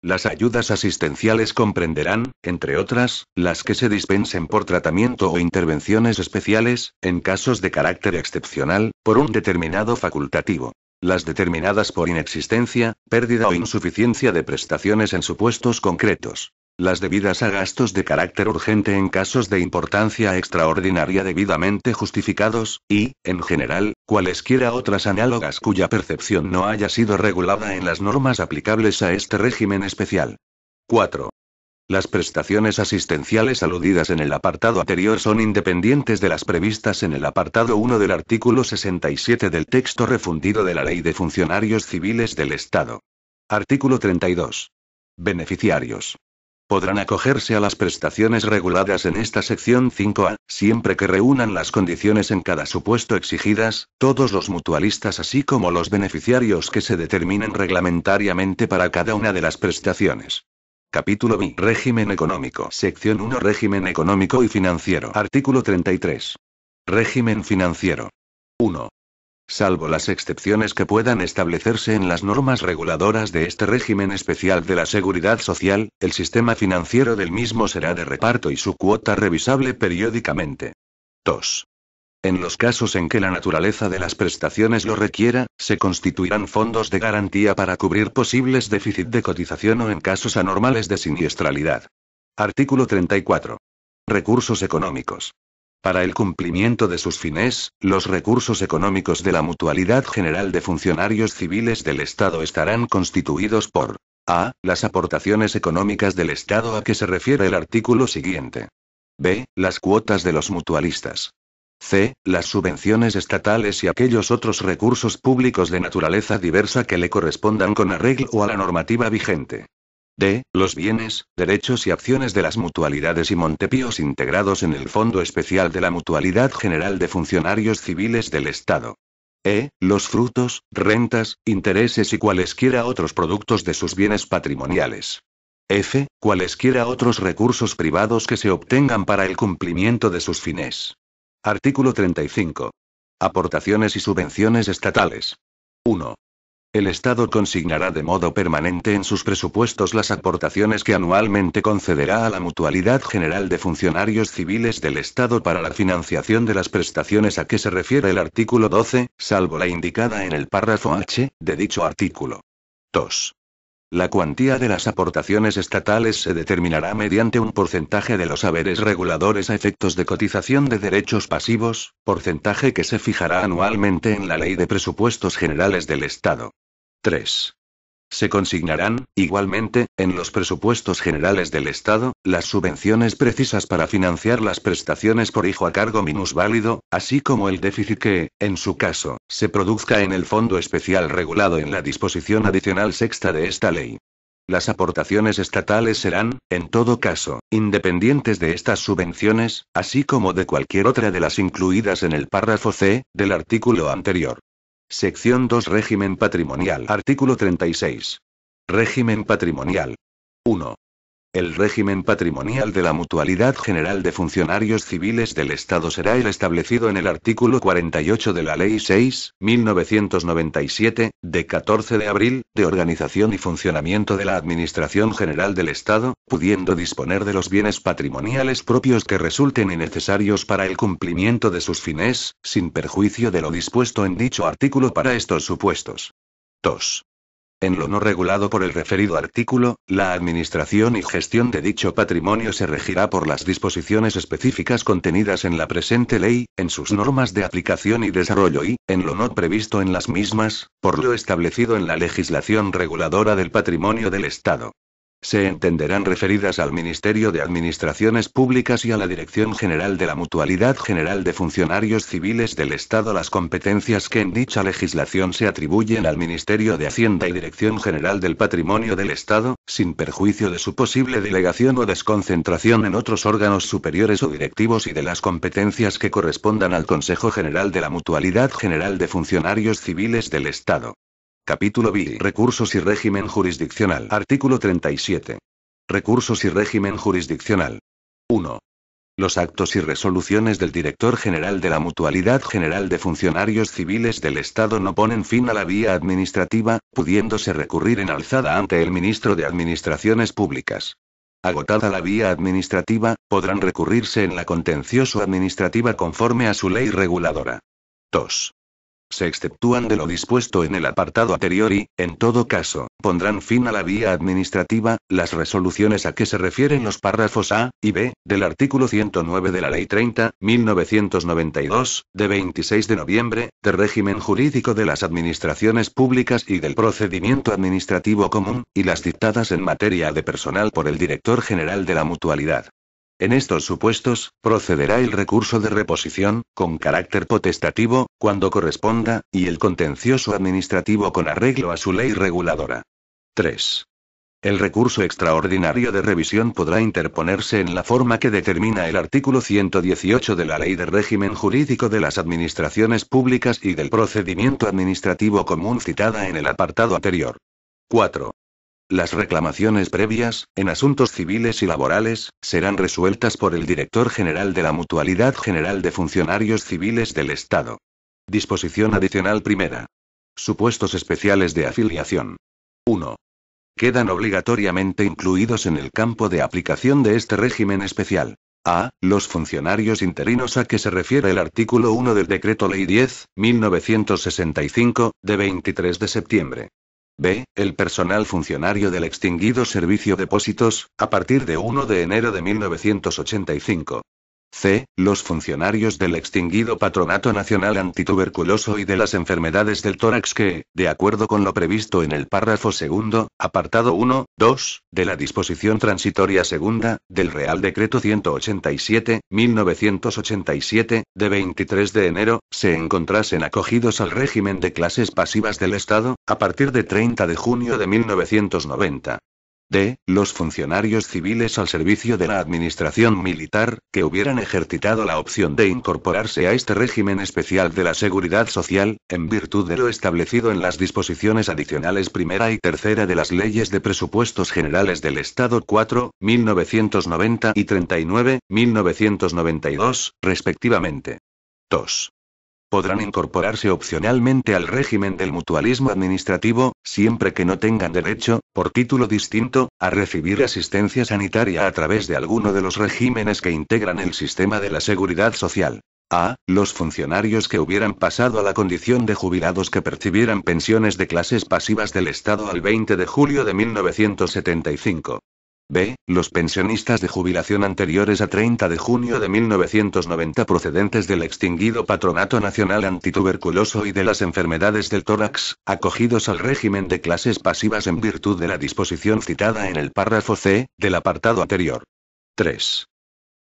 Las ayudas asistenciales comprenderán, entre otras, las que se dispensen por tratamiento o intervenciones especiales, en casos de carácter excepcional, por un determinado facultativo. Las determinadas por inexistencia, pérdida o insuficiencia de prestaciones en supuestos concretos. Las debidas a gastos de carácter urgente en casos de importancia extraordinaria debidamente justificados, y, en general, cualesquiera otras análogas cuya percepción no haya sido regulada en las normas aplicables a este régimen especial. 4. Las prestaciones asistenciales aludidas en el apartado anterior son independientes de las previstas en el apartado 1 del artículo 67 del texto refundido de la Ley de Funcionarios Civiles del Estado. Artículo 32. Beneficiarios. Podrán acogerse a las prestaciones reguladas en esta sección 5A, siempre que reúnan las condiciones en cada supuesto exigidas, todos los mutualistas así como los beneficiarios que se determinen reglamentariamente para cada una de las prestaciones. Capítulo B. Régimen económico. Sección 1. Régimen económico y financiero. Artículo 33. Régimen financiero. 1. Salvo las excepciones que puedan establecerse en las normas reguladoras de este régimen especial de la Seguridad Social, el sistema financiero del mismo será de reparto y su cuota revisable periódicamente. 2. En los casos en que la naturaleza de las prestaciones lo requiera, se constituirán fondos de garantía para cubrir posibles déficit de cotización o en casos anormales de siniestralidad. Artículo 34. Recursos económicos. Para el cumplimiento de sus fines, los recursos económicos de la Mutualidad General de Funcionarios Civiles del Estado estarán constituidos por a. Las aportaciones económicas del Estado a que se refiere el artículo siguiente. b. Las cuotas de los mutualistas. c. Las subvenciones estatales y aquellos otros recursos públicos de naturaleza diversa que le correspondan con arreglo a la normativa vigente. d. Los bienes, derechos y acciones de las mutualidades y montepíos integrados en el Fondo Especial de la Mutualidad General de Funcionarios Civiles del Estado. e. Los frutos, rentas, intereses y cualesquiera otros productos de sus bienes patrimoniales. f. Cualesquiera otros recursos privados que se obtengan para el cumplimiento de sus fines. Artículo 35. Aportaciones y subvenciones estatales. 1. El Estado consignará de modo permanente en sus presupuestos las aportaciones que anualmente concederá a la Mutualidad General de Funcionarios Civiles del Estado para la financiación de las prestaciones a que se refiere el artículo 12, salvo la indicada en el párrafo H, de dicho artículo. 2. La cuantía de las aportaciones estatales se determinará mediante un porcentaje de los haberes reguladores a efectos de cotización de derechos pasivos, porcentaje que se fijará anualmente en la Ley de Presupuestos Generales del Estado. 3. Se consignarán, igualmente, en los presupuestos generales del Estado, las subvenciones precisas para financiar las prestaciones por hijo a cargo minusválido, así como el déficit que, en su caso, se produzca en el fondo especial regulado en la disposición adicional sexta de esta ley. Las aportaciones estatales serán, en todo caso, independientes de estas subvenciones, así como de cualquier otra de las incluidas en el párrafo C, del artículo anterior. Sección 2. Régimen patrimonial. Artículo 36. Régimen patrimonial. 1. El régimen patrimonial de la Mutualidad General de Funcionarios Civiles del Estado será el establecido en el artículo 48 de la Ley 6.1997, de 14 de abril, de Organización y Funcionamiento de la Administración General del Estado, pudiendo disponer de los bienes patrimoniales propios que resulten innecesarios para el cumplimiento de sus fines, sin perjuicio de lo dispuesto en dicho artículo para estos supuestos. 2. En lo no regulado por el referido artículo, la administración y gestión de dicho patrimonio se regirá por las disposiciones específicas contenidas en la presente ley, en sus normas de aplicación y desarrollo y, en lo no previsto en las mismas, por lo establecido en la legislación reguladora del patrimonio del Estado. se entenderán referidas al Ministerio de Administraciones Públicas y a la Dirección General de la Mutualidad General de Funcionarios Civiles del Estado las competencias que en dicha legislación se atribuyen al Ministerio de Hacienda y Dirección General del Patrimonio del Estado, sin perjuicio de su posible delegación o desconcentración en otros órganos superiores o directivos y de las competencias que correspondan al Consejo General de la Mutualidad General de Funcionarios Civiles del Estado. Capítulo B. Recursos y régimen jurisdiccional. Artículo 37. Recursos y régimen jurisdiccional. 1. Los actos y resoluciones del Director General de la Mutualidad General de Funcionarios Civiles del Estado no ponen fin a la vía administrativa, pudiéndose recurrir en alzada ante el Ministro de Administraciones Públicas. Agotada la vía administrativa, podrán recurrirse en la contencioso administrativa conforme a su ley reguladora. 2. Se exceptúan de lo dispuesto en el apartado anterior y, en todo caso, pondrán fin a la vía administrativa, las resoluciones a que se refieren los párrafos A y B, del artículo 109 de la Ley 30.1992, de 26 de noviembre, de régimen jurídico de las administraciones públicas y del procedimiento administrativo común, y las dictadas en materia de personal por el Director General de la Mutualidad. En estos supuestos, procederá el recurso de reposición, con carácter potestativo, cuando corresponda, y el contencioso administrativo con arreglo a su ley reguladora. 3. El recurso extraordinario de revisión podrá interponerse en la forma que determina el artículo 118 de la Ley de Régimen Jurídico de las Administraciones Públicas y del Procedimiento Administrativo Común citada en el apartado anterior. 4. Las reclamaciones previas, en asuntos civiles y laborales, serán resueltas por el Director General de la Mutualidad General de Funcionarios Civiles del Estado. Disposición adicional primera. Supuestos especiales de afiliación. 1. Quedan obligatoriamente incluidos en el campo de aplicación de este régimen especial. A. Los funcionarios interinos a que se refiere el artículo 1 del Decreto Ley 10.1965, de 23 de septiembre. B. El personal funcionario del extinguido Servicio Depósitos, a partir de 1 de enero de 1985. C. Los funcionarios del extinguido Patronato Nacional Antituberculoso y de las Enfermedades del Tórax que, de acuerdo con lo previsto en el párrafo segundo, apartado 1, 2, de la disposición transitoria segunda, del Real Decreto 187/1987, de 23 de enero, se encontrasen acogidos al régimen de clases pasivas del Estado, a partir de 30 de junio de 1990. D. Los funcionarios civiles al servicio de la Administración Militar, que hubieran ejercitado la opción de incorporarse a este régimen especial de la Seguridad Social, en virtud de lo establecido en las disposiciones adicionales primera y tercera de las Leyes de Presupuestos Generales del Estado 4.1990 y 39.1992, respectivamente. 2. Podrán incorporarse opcionalmente al régimen del mutualismo administrativo, siempre que no tengan derecho, por título distinto, a recibir asistencia sanitaria a través de alguno de los regímenes que integran el sistema de la seguridad social. A. Los funcionarios que hubieran pasado a la condición de jubilados que percibieran pensiones de clases pasivas del Estado al 20 de julio de 1975. B. Los pensionistas de jubilación anteriores a 30 de junio de 1990 procedentes del extinguido Patronato Nacional Antituberculoso y de las Enfermedades del Tórax, acogidos al régimen de clases pasivas en virtud de la disposición citada en el párrafo C, del apartado anterior. 3.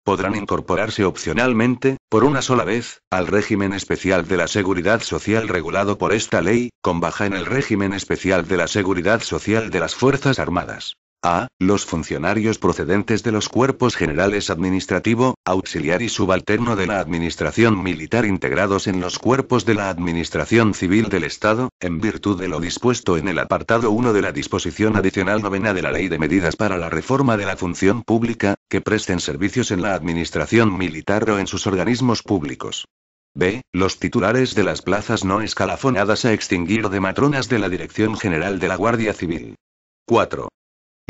Podrán incorporarse opcionalmente, por una sola vez, al régimen especial de la Seguridad Social regulado por esta ley, con baja en el régimen especial de la Seguridad Social de las Fuerzas Armadas. A. Los funcionarios procedentes de los cuerpos generales administrativo, auxiliar y subalterno de la Administración Militar integrados en los cuerpos de la Administración Civil del Estado, en virtud de lo dispuesto en el apartado 1 de la disposición adicional novena de la Ley de Medidas para la Reforma de la Función Pública, que presten servicios en la Administración Militar o en sus organismos públicos. B. Los titulares de las plazas no escalafonadas a extinguir de matronas de la Dirección General de la Guardia Civil. 4.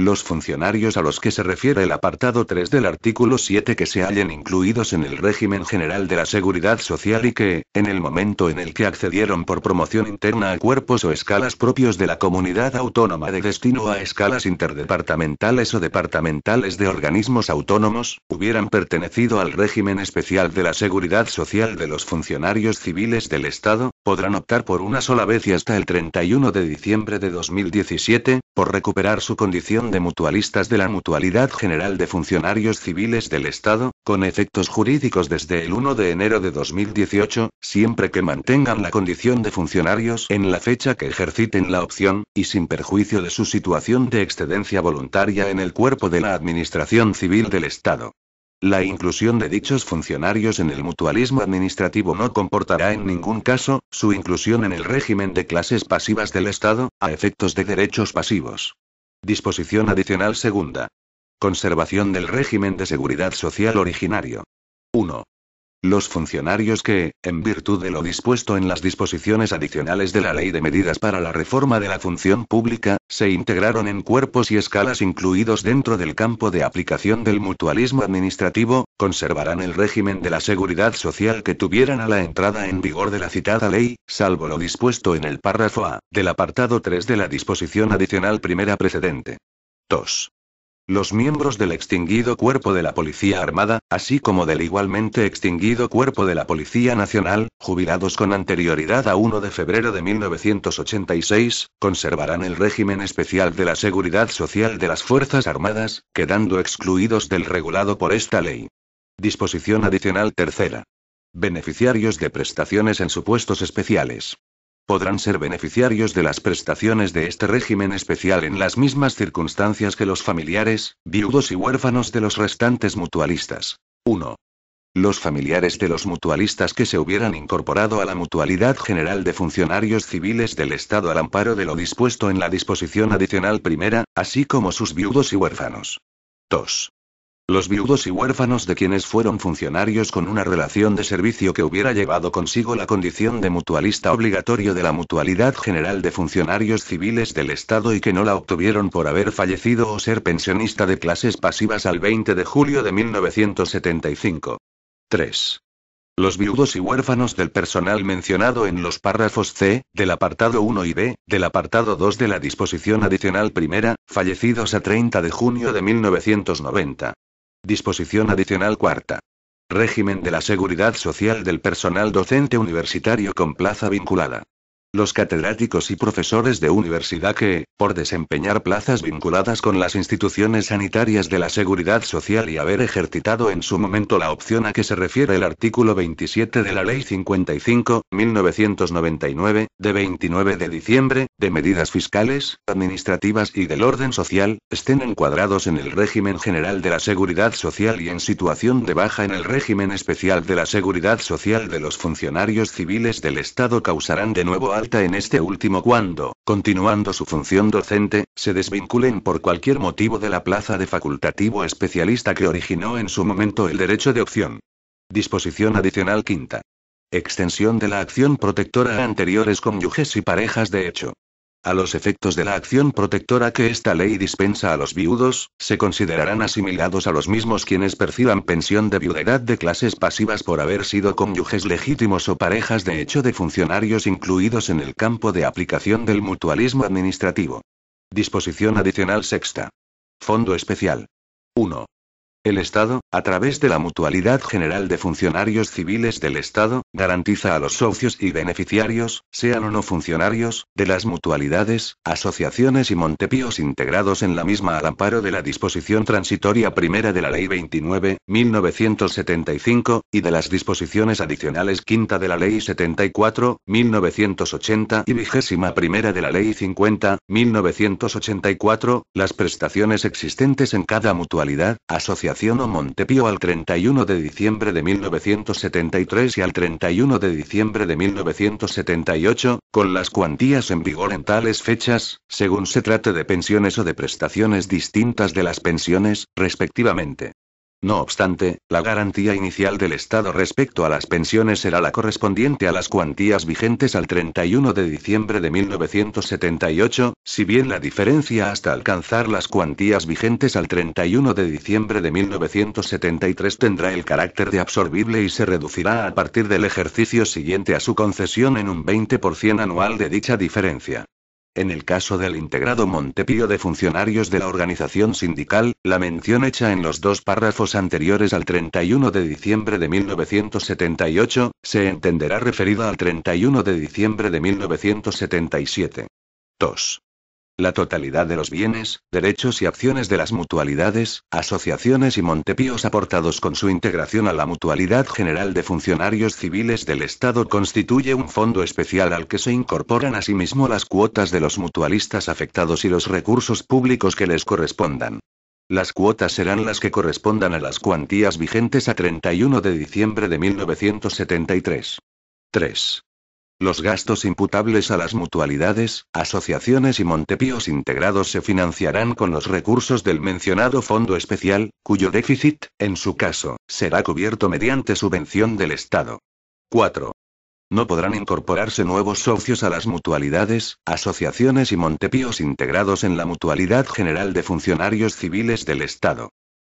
Los funcionarios a los que se refiere el apartado 3 del artículo 7 que se hallen incluidos en el régimen general de la Seguridad Social y que, en el momento en el que accedieron por promoción interna a cuerpos o escalas propios de la comunidad autónoma de destino o a escalas interdepartamentales o departamentales de organismos autónomos, hubieran pertenecido al régimen especial de la Seguridad Social de los funcionarios civiles del Estado, Podrán optar por una sola vez y hasta el 31 de diciembre de 2017, por recuperar su condición de mutualistas de la Mutualidad General de Funcionarios Civiles del Estado, con efectos jurídicos desde el 1 de enero de 2018, siempre que mantengan la condición de funcionarios en la fecha que ejerciten la opción, y sin perjuicio de su situación de excedencia voluntaria en el cuerpo de la Administración Civil del Estado. La inclusión de dichos funcionarios en el mutualismo administrativo no comportará en ningún caso su inclusión en el régimen de clases pasivas del Estado, a efectos de derechos pasivos. Disposición adicional segunda. Conservación del régimen de seguridad social originario. 1. Los funcionarios que, en virtud de lo dispuesto en las disposiciones adicionales de la Ley de Medidas para la Reforma de la Función Pública, se integraron en cuerpos y escalas incluidos dentro del campo de aplicación del mutualismo administrativo, conservarán el régimen de la seguridad social que tuvieran a la entrada en vigor de la citada ley, salvo lo dispuesto en el párrafo A, del apartado 3 de la disposición adicional primera precedente. 2. Los miembros del extinguido Cuerpo de la Policía Armada, así como del igualmente extinguido Cuerpo de la Policía Nacional, jubilados con anterioridad a 1 de febrero de 1986, conservarán el régimen especial de la seguridad social de las Fuerzas Armadas, quedando excluidos del regulado por esta ley. Disposición adicional tercera. Beneficiarios de prestaciones en supuestos especiales. Podrán ser beneficiarios de las prestaciones de este régimen especial en las mismas circunstancias que los familiares, viudos y huérfanos de los restantes mutualistas. 1. Los familiares de los mutualistas que se hubieran incorporado a la Mutualidad General de Funcionarios Civiles del Estado al amparo de lo dispuesto en la disposición adicional primera, así como sus viudos y huérfanos. 2. Los viudos y huérfanos de quienes fueron funcionarios con una relación de servicio que hubiera llevado consigo la condición de mutualista obligatorio de la Mutualidad General de Funcionarios Civiles del Estado y que no la obtuvieron por haber fallecido o ser pensionista de clases pasivas al 20 de julio de 1975. 3. Los viudos y huérfanos del personal mencionado en los párrafos C, del apartado 1 y B, del apartado 2 de la disposición adicional primera, fallecidos a 30 de junio de 1990. Disposición adicional cuarta. Régimen de la seguridad social del personal docente universitario con plaza vinculada. Los catedráticos y profesores de universidad que, por desempeñar plazas vinculadas con las instituciones sanitarias de la seguridad social y haber ejercitado en su momento la opción a que se refiere el artículo 27 de la Ley 55/1999, de 29 de diciembre, de medidas fiscales, administrativas y del orden social, estén encuadrados en el régimen general de la seguridad social y en situación de baja en el régimen especial de la seguridad social de los funcionarios civiles del Estado causarán de nuevo alta en este último cuando, continuando su función docente, se desvinculen por cualquier motivo de la plaza de facultativo especialista que originó en su momento el derecho de opción. Disposición adicional quinta. Extensión de la acción protectora a anteriores cónyuges y parejas de hecho. A los efectos de la acción protectora que esta ley dispensa a los viudos, se considerarán asimilados a los mismos quienes perciban pensión de viudedad de clases pasivas por haber sido cónyuges legítimos o parejas de hecho de funcionarios incluidos en el campo de aplicación del mutualismo administrativo. Disposición adicional sexta. Fondo especial. 1. El Estado, a través de la Mutualidad General de Funcionarios Civiles del Estado, garantiza a los socios y beneficiarios, sean o no funcionarios, de las mutualidades, asociaciones y montepíos integrados en la misma al amparo de la disposición transitoria primera de la Ley 29/1975, y de las disposiciones adicionales quinta de la Ley 74/1980 y 21ª de la Ley 50/1984, las prestaciones existentes en cada mutualidad, asociación o montepío al 31 de diciembre de 1973 y al 31 de diciembre de 1978, con las cuantías en vigor en tales fechas, según se trate de pensiones o de prestaciones distintas de las pensiones, respectivamente. No obstante, la garantía inicial del Estado respecto a las pensiones será la correspondiente a las cuantías vigentes al 31 de diciembre de 1978, si bien la diferencia hasta alcanzar las cuantías vigentes al 31 de diciembre de 1973 tendrá el carácter de absorbible y se reducirá a partir del ejercicio siguiente a su concesión en un 20% anual de dicha diferencia. En el caso del integrado Montepío de funcionarios de la organización sindical, la mención hecha en los dos párrafos anteriores al 31 de diciembre de 1978, se entenderá referida al 31 de diciembre de 1977. 2. La totalidad de los bienes, derechos y acciones de las mutualidades, asociaciones y Montepíos aportados con su integración a la Mutualidad General de Funcionarios Civiles del Estado constituye un fondo especial al que se incorporan asimismo las cuotas de los mutualistas afectados y los recursos públicos que les correspondan. Las cuotas serán las que correspondan a las cuantías vigentes a 31 de diciembre de 1973. 3. Los gastos imputables a las mutualidades, asociaciones y Montepíos integrados se financiarán con los recursos del mencionado fondo especial, cuyo déficit, en su caso, será cubierto mediante subvención del Estado. 4. No podrán incorporarse nuevos socios a las mutualidades, asociaciones y Montepíos integrados en la Mutualidad General de Funcionarios Civiles del Estado.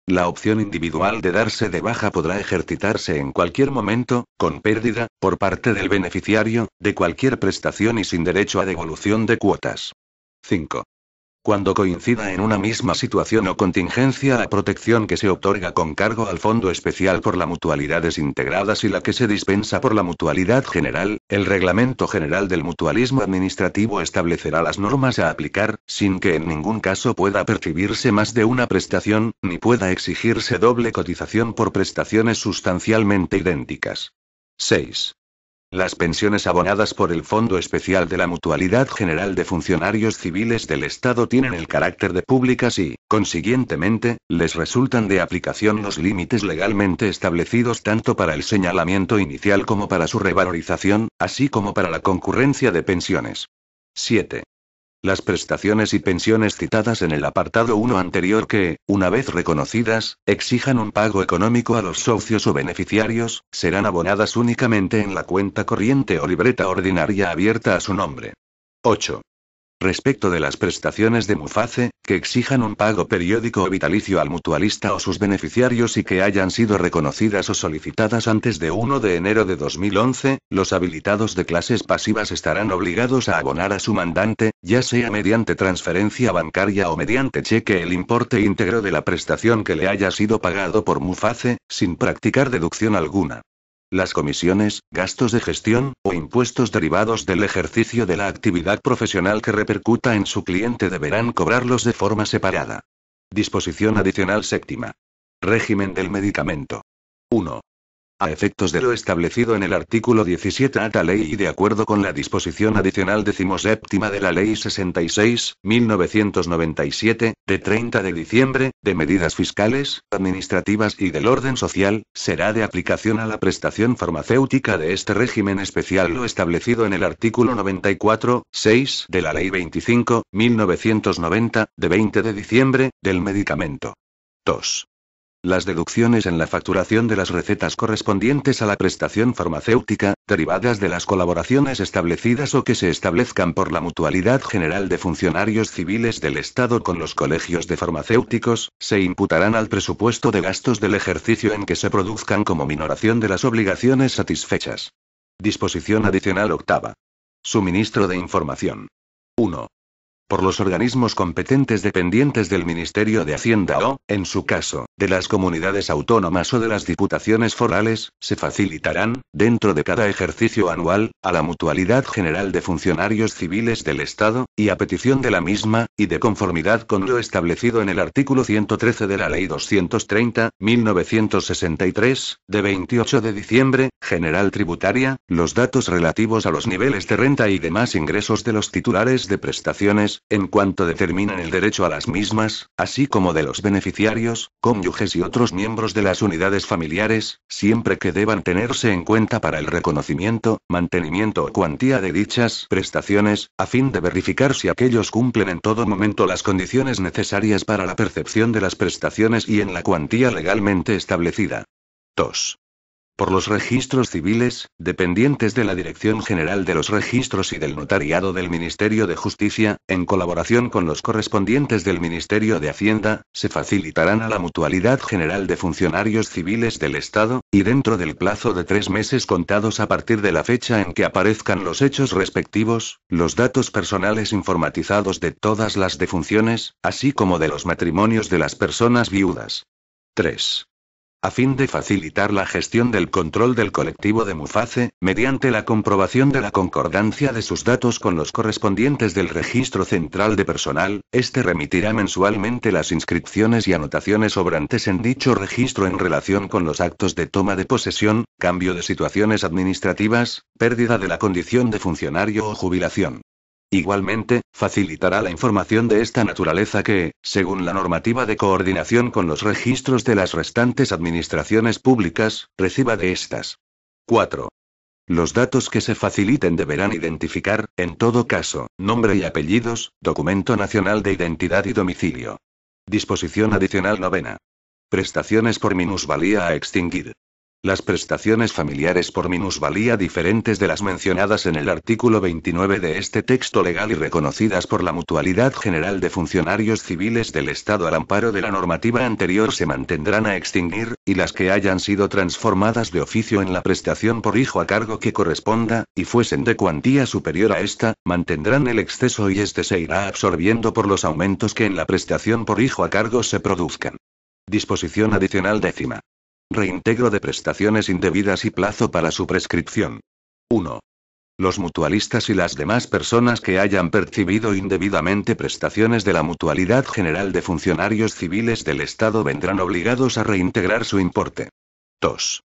La opción individual de darse de baja podrá ejercitarse en cualquier momento, con pérdida, por parte del beneficiario, de cualquier prestación y sin derecho a devolución de cuotas. 5. Cuando coincida en una misma situación o contingencia la protección que se otorga con cargo al Fondo Especial por la Mutualidades Integradas y la que se dispensa por la Mutualidad General, el Reglamento General del Mutualismo Administrativo establecerá las normas a aplicar, sin que en ningún caso pueda percibirse más de una prestación, ni pueda exigirse doble cotización por prestaciones sustancialmente idénticas. 6. Las pensiones abonadas por el Fondo Especial de la Mutualidad General de Funcionarios Civiles del Estado tienen el carácter de públicas y, consiguientemente, les resultan de aplicación los límites legalmente establecidos tanto para el señalamiento inicial como para su revalorización, así como para la concurrencia de pensiones. 7. Las prestaciones y pensiones citadas en el apartado 1 anterior que, una vez reconocidas, exijan un pago económico a los socios o beneficiarios, serán abonadas únicamente en la cuenta corriente o libreta ordinaria abierta a su nombre. 8. Respecto de las prestaciones de MUFACE, que exijan un pago periódico o vitalicio al mutualista o sus beneficiarios y que hayan sido reconocidas o solicitadas antes de 1 de enero de 2011, los habilitados de clases pasivas estarán obligados a abonar a su mandante, ya sea mediante transferencia bancaria o mediante cheque el importe íntegro de la prestación que le haya sido pagado por MUFACE, sin practicar deducción alguna. Las comisiones, gastos de gestión, o impuestos derivados del ejercicio de la actividad profesional que repercuta en su cliente deberán cobrarlos de forma separada. Disposición adicional séptima. Régimen del medicamento. 1. A efectos de lo establecido en el artículo 17 a tal ley y de acuerdo con la disposición adicional 17ª de la Ley 66/1997, de 30 de diciembre, de medidas fiscales, administrativas y del orden social, será de aplicación a la prestación farmacéutica de este régimen especial lo establecido en el artículo 94.6 de la Ley 25/1990, de 20 de diciembre, del medicamento. 2. Las deducciones en la facturación de las recetas correspondientes a la prestación farmacéutica, derivadas de las colaboraciones establecidas o que se establezcan por la Mutualidad General de Funcionarios Civiles del Estado con los colegios de farmacéuticos, se imputarán al presupuesto de gastos del ejercicio en que se produzcan como minoración de las obligaciones satisfechas. Disposición adicional octava. Suministro de información. 1. Por los organismos competentes dependientes del Ministerio de Hacienda o, en su caso, de las comunidades autónomas o de las diputaciones forales, se facilitarán, dentro de cada ejercicio anual, a la Mutualidad General de Funcionarios Civiles del Estado, y a petición de la misma, y de conformidad con lo establecido en el artículo 113 de la Ley 230/1963, de 28 de diciembre, General Tributaria, los datos relativos a los niveles de renta y demás ingresos de los titulares de prestaciones, en cuanto determinan el derecho a las mismas, así como de los beneficiarios, cónyuges y otros miembros de las unidades familiares, siempre que deban tenerse en cuenta para el reconocimiento, mantenimiento o cuantía de dichas prestaciones, a fin de verificar si aquellos cumplen en todo momento las condiciones necesarias para la percepción de las prestaciones y en la cuantía legalmente establecida. 2. por los registros civiles, dependientes de la Dirección General de los Registros y del Notariado del Ministerio de Justicia, en colaboración con los correspondientes del Ministerio de Hacienda, se facilitarán a la Mutualidad General de Funcionarios Civiles del Estado, y dentro del plazo de 3 meses contados a partir de la fecha en que aparezcan los hechos respectivos, los datos personales informatizados de todas las defunciones, así como de los matrimonios de las personas viudas. 3. A fin de facilitar la gestión del control del colectivo de Muface, mediante la comprobación de la concordancia de sus datos con los correspondientes del Registro Central de Personal, este remitirá mensualmente las inscripciones y anotaciones sobrantes en dicho registro en relación con los actos de toma de posesión, cambio de situaciones administrativas, pérdida de la condición de funcionario o jubilación. Igualmente, facilitará la información de esta naturaleza que, según la normativa de coordinación con los registros de las restantes administraciones públicas, reciba de estas. 4. Los datos que se faciliten deberán identificar, en todo caso, nombre y apellidos, documento nacional de identidad y domicilio. Disposición adicional 9. Prestaciones por minusvalía a extinguir. Las prestaciones familiares por minusvalía diferentes de las mencionadas en el artículo 29 de este texto legal y reconocidas por la Mutualidad General de Funcionarios Civiles del Estado al amparo de la normativa anterior se mantendrán a extinguir, y las que hayan sido transformadas de oficio en la prestación por hijo a cargo que corresponda, y fuesen de cuantía superior a esta, mantendrán el exceso y este se irá absorbiendo por los aumentos que en la prestación por hijo a cargo se produzcan. Disposición adicional 10. Reintegro de prestaciones indebidas y plazo para su prescripción. 1. Los mutualistas y las demás personas que hayan percibido indebidamente prestaciones de la Mutualidad General de Funcionarios Civiles del Estado vendrán obligados a reintegrar su importe. 2.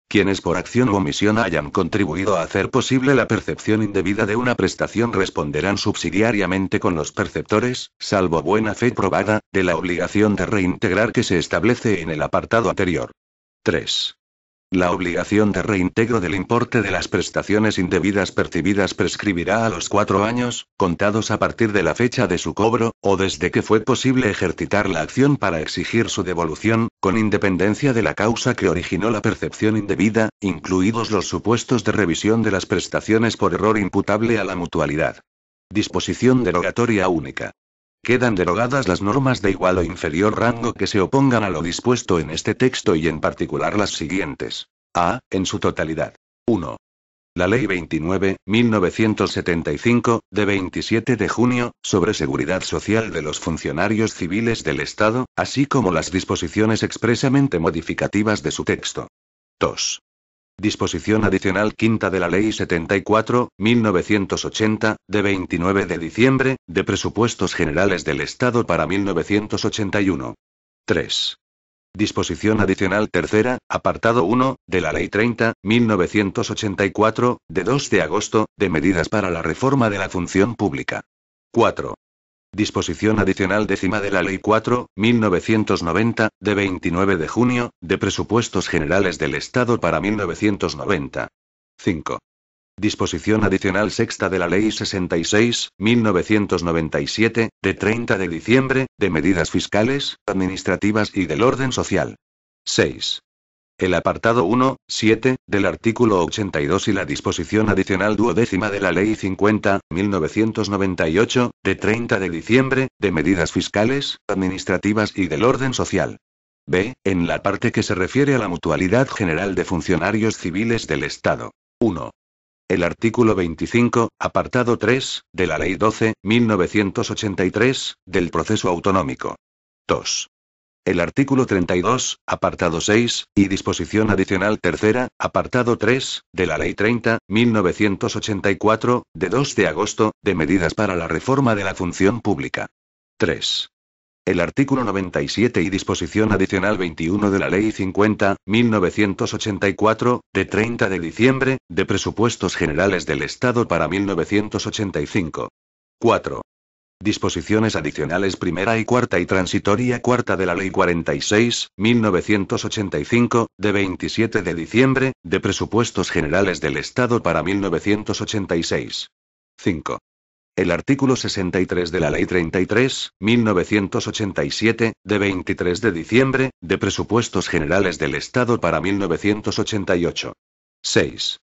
Quienes por acción u omisión hayan contribuido a hacer posible la percepción indebida de una prestación responderán subsidiariamente con los perceptores, salvo buena fe probada, de la obligación de reintegrar que se establece en el apartado anterior. 3. La obligación de reintegro del importe de las prestaciones indebidas percibidas prescribirá a los 4 años, contados a partir de la fecha de su cobro, o desde que fue posible ejercitar la acción para exigir su devolución, con independencia de la causa que originó la percepción indebida, incluidos los supuestos de revisión de las prestaciones por error imputable a la mutualidad. Disposición derogatoria única. Quedan derogadas las normas de igual o inferior rango que se opongan a lo dispuesto en este texto y en particular las siguientes. A. En su totalidad. 1. La Ley 29/1975, de 27 de junio, sobre seguridad social de los funcionarios civiles del Estado, así como las disposiciones expresamente modificativas de su texto. 2. Disposición adicional quinta de la Ley 74/1980, de 29 de diciembre, de Presupuestos Generales del Estado para 1981. 3. Disposición adicional tercera, apartado 1, de la Ley 30/1984, de 2 de agosto, de medidas para la reforma de la función pública. 4. Disposición adicional décima de la Ley 4/1990, de 29 de junio, de Presupuestos Generales del Estado para 1990. 5. Disposición adicional sexta de la Ley 66/1997, de 30 de diciembre, de medidas fiscales, administrativas y del orden social. 6. El apartado 1, 7, del artículo 82 y la disposición adicional duodécima de la Ley 50/1998, de 30 de diciembre, de medidas fiscales, administrativas y del orden social. B. En la parte que se refiere a la Mutualidad General de Funcionarios Civiles del Estado. 1. El artículo 25, apartado 3, de la Ley 12/1983, del Proceso Autonómico. 2. El artículo 32, apartado 6, y disposición adicional tercera, apartado 3, de la Ley 30/1984, de 2 de agosto, de medidas para la reforma de la función pública. 3. El artículo 97 y disposición adicional 21 de la Ley 50/1984, de 30 de diciembre, de Presupuestos Generales del Estado para 1985. 4. Disposiciones adicionales primera y cuarta y transitoria cuarta de la Ley 46/1985, de 27 de diciembre, de Presupuestos Generales del Estado para 1986. 5. El artículo 63 de la Ley 33, 1987, de 23 de diciembre, de Presupuestos Generales del Estado para 1988. 6.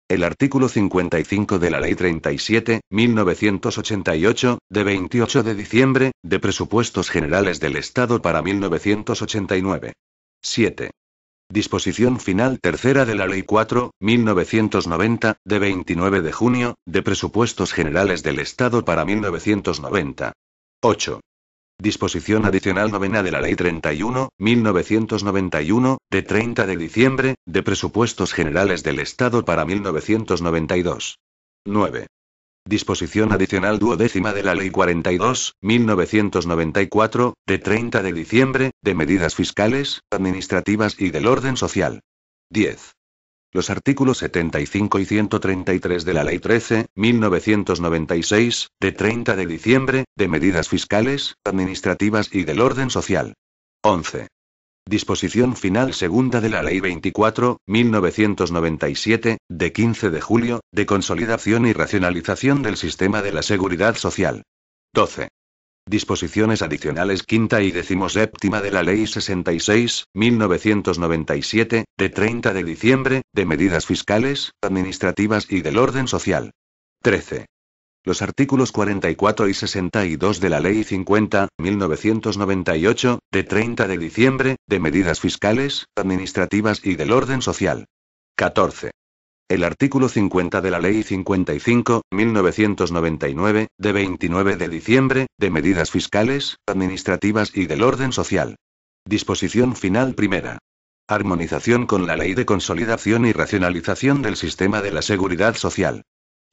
El artículo 55 de la Ley 37, 1988, de 28 de diciembre, de Presupuestos Generales del Estado para 1989. 7. Disposición final tercera de la Ley 4, 1990, de 29 de junio, de Presupuestos Generales del Estado para 1990. 8. Disposición adicional novena de la Ley 31, 1991, de 30 de diciembre, de Presupuestos Generales del Estado para 1992. 9. Disposición adicional duodécima de la Ley 42, 1994, de 30 de diciembre, de medidas fiscales, administrativas y del orden social. 10. Los artículos 75 y 133 de la Ley 13, 1996, de 30 de diciembre, de medidas fiscales, administrativas y del orden social. 11. Disposición final segunda de la Ley 24, 1997, de 15 de julio, de consolidación y racionalización del sistema de la seguridad social. 12. Disposiciones adicionales quinta y decimoséptima de la Ley 66, 1997, de 30 de diciembre, de medidas fiscales, administrativas y del orden social. 13. Los artículos 44 y 62 de la Ley 50, 1998, de 30 de diciembre, de medidas fiscales, administrativas y del orden social. 14. El artículo 50 de la Ley 55, 1999, de 29 de diciembre, de medidas fiscales, administrativas y del orden social. Disposición final primera. Armonización con la Ley de Consolidación y Racionalización del Sistema de la Seguridad Social.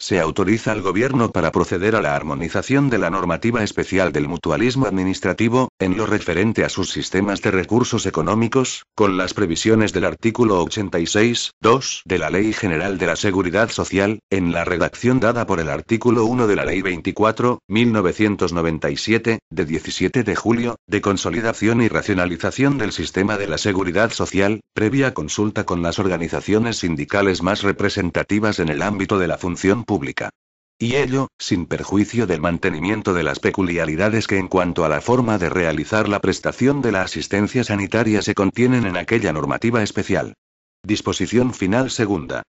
Se autoriza al Gobierno para proceder a la armonización de la normativa especial del mutualismo administrativo, en lo referente a sus sistemas de recursos económicos, con las previsiones del artículo 86.2 de la Ley General de la Seguridad Social, en la redacción dada por el artículo 1 de la Ley 24, 1997, de 17 de julio, de consolidación y racionalización del sistema de la seguridad social, previa consulta con las organizaciones sindicales más representativas en el ámbito de la función pública. Y ello, sin perjuicio del mantenimiento de las peculiaridades que en cuanto a la forma de realizar la prestación de la asistencia sanitaria se contienen en aquella normativa especial. Disposición final segunda.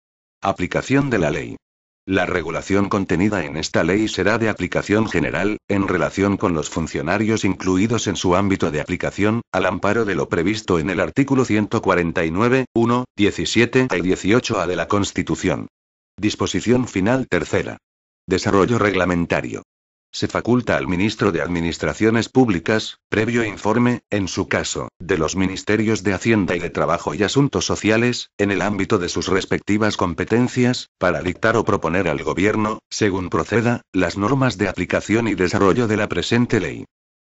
Aplicación de la ley. La regulación contenida en esta ley será de aplicación general, en relación con los funcionarios incluidos en su ámbito de aplicación, al amparo de lo previsto en el artículo 149, 1, 17 y 18A de la Constitución. Disposición final tercera. Desarrollo reglamentario. Se faculta al ministro de Administraciones Públicas, previo informe, en su caso, de los ministerios de Hacienda y de Trabajo y Asuntos Sociales, en el ámbito de sus respectivas competencias, para dictar o proponer al Gobierno, según proceda, las normas de aplicación y desarrollo de la presente ley.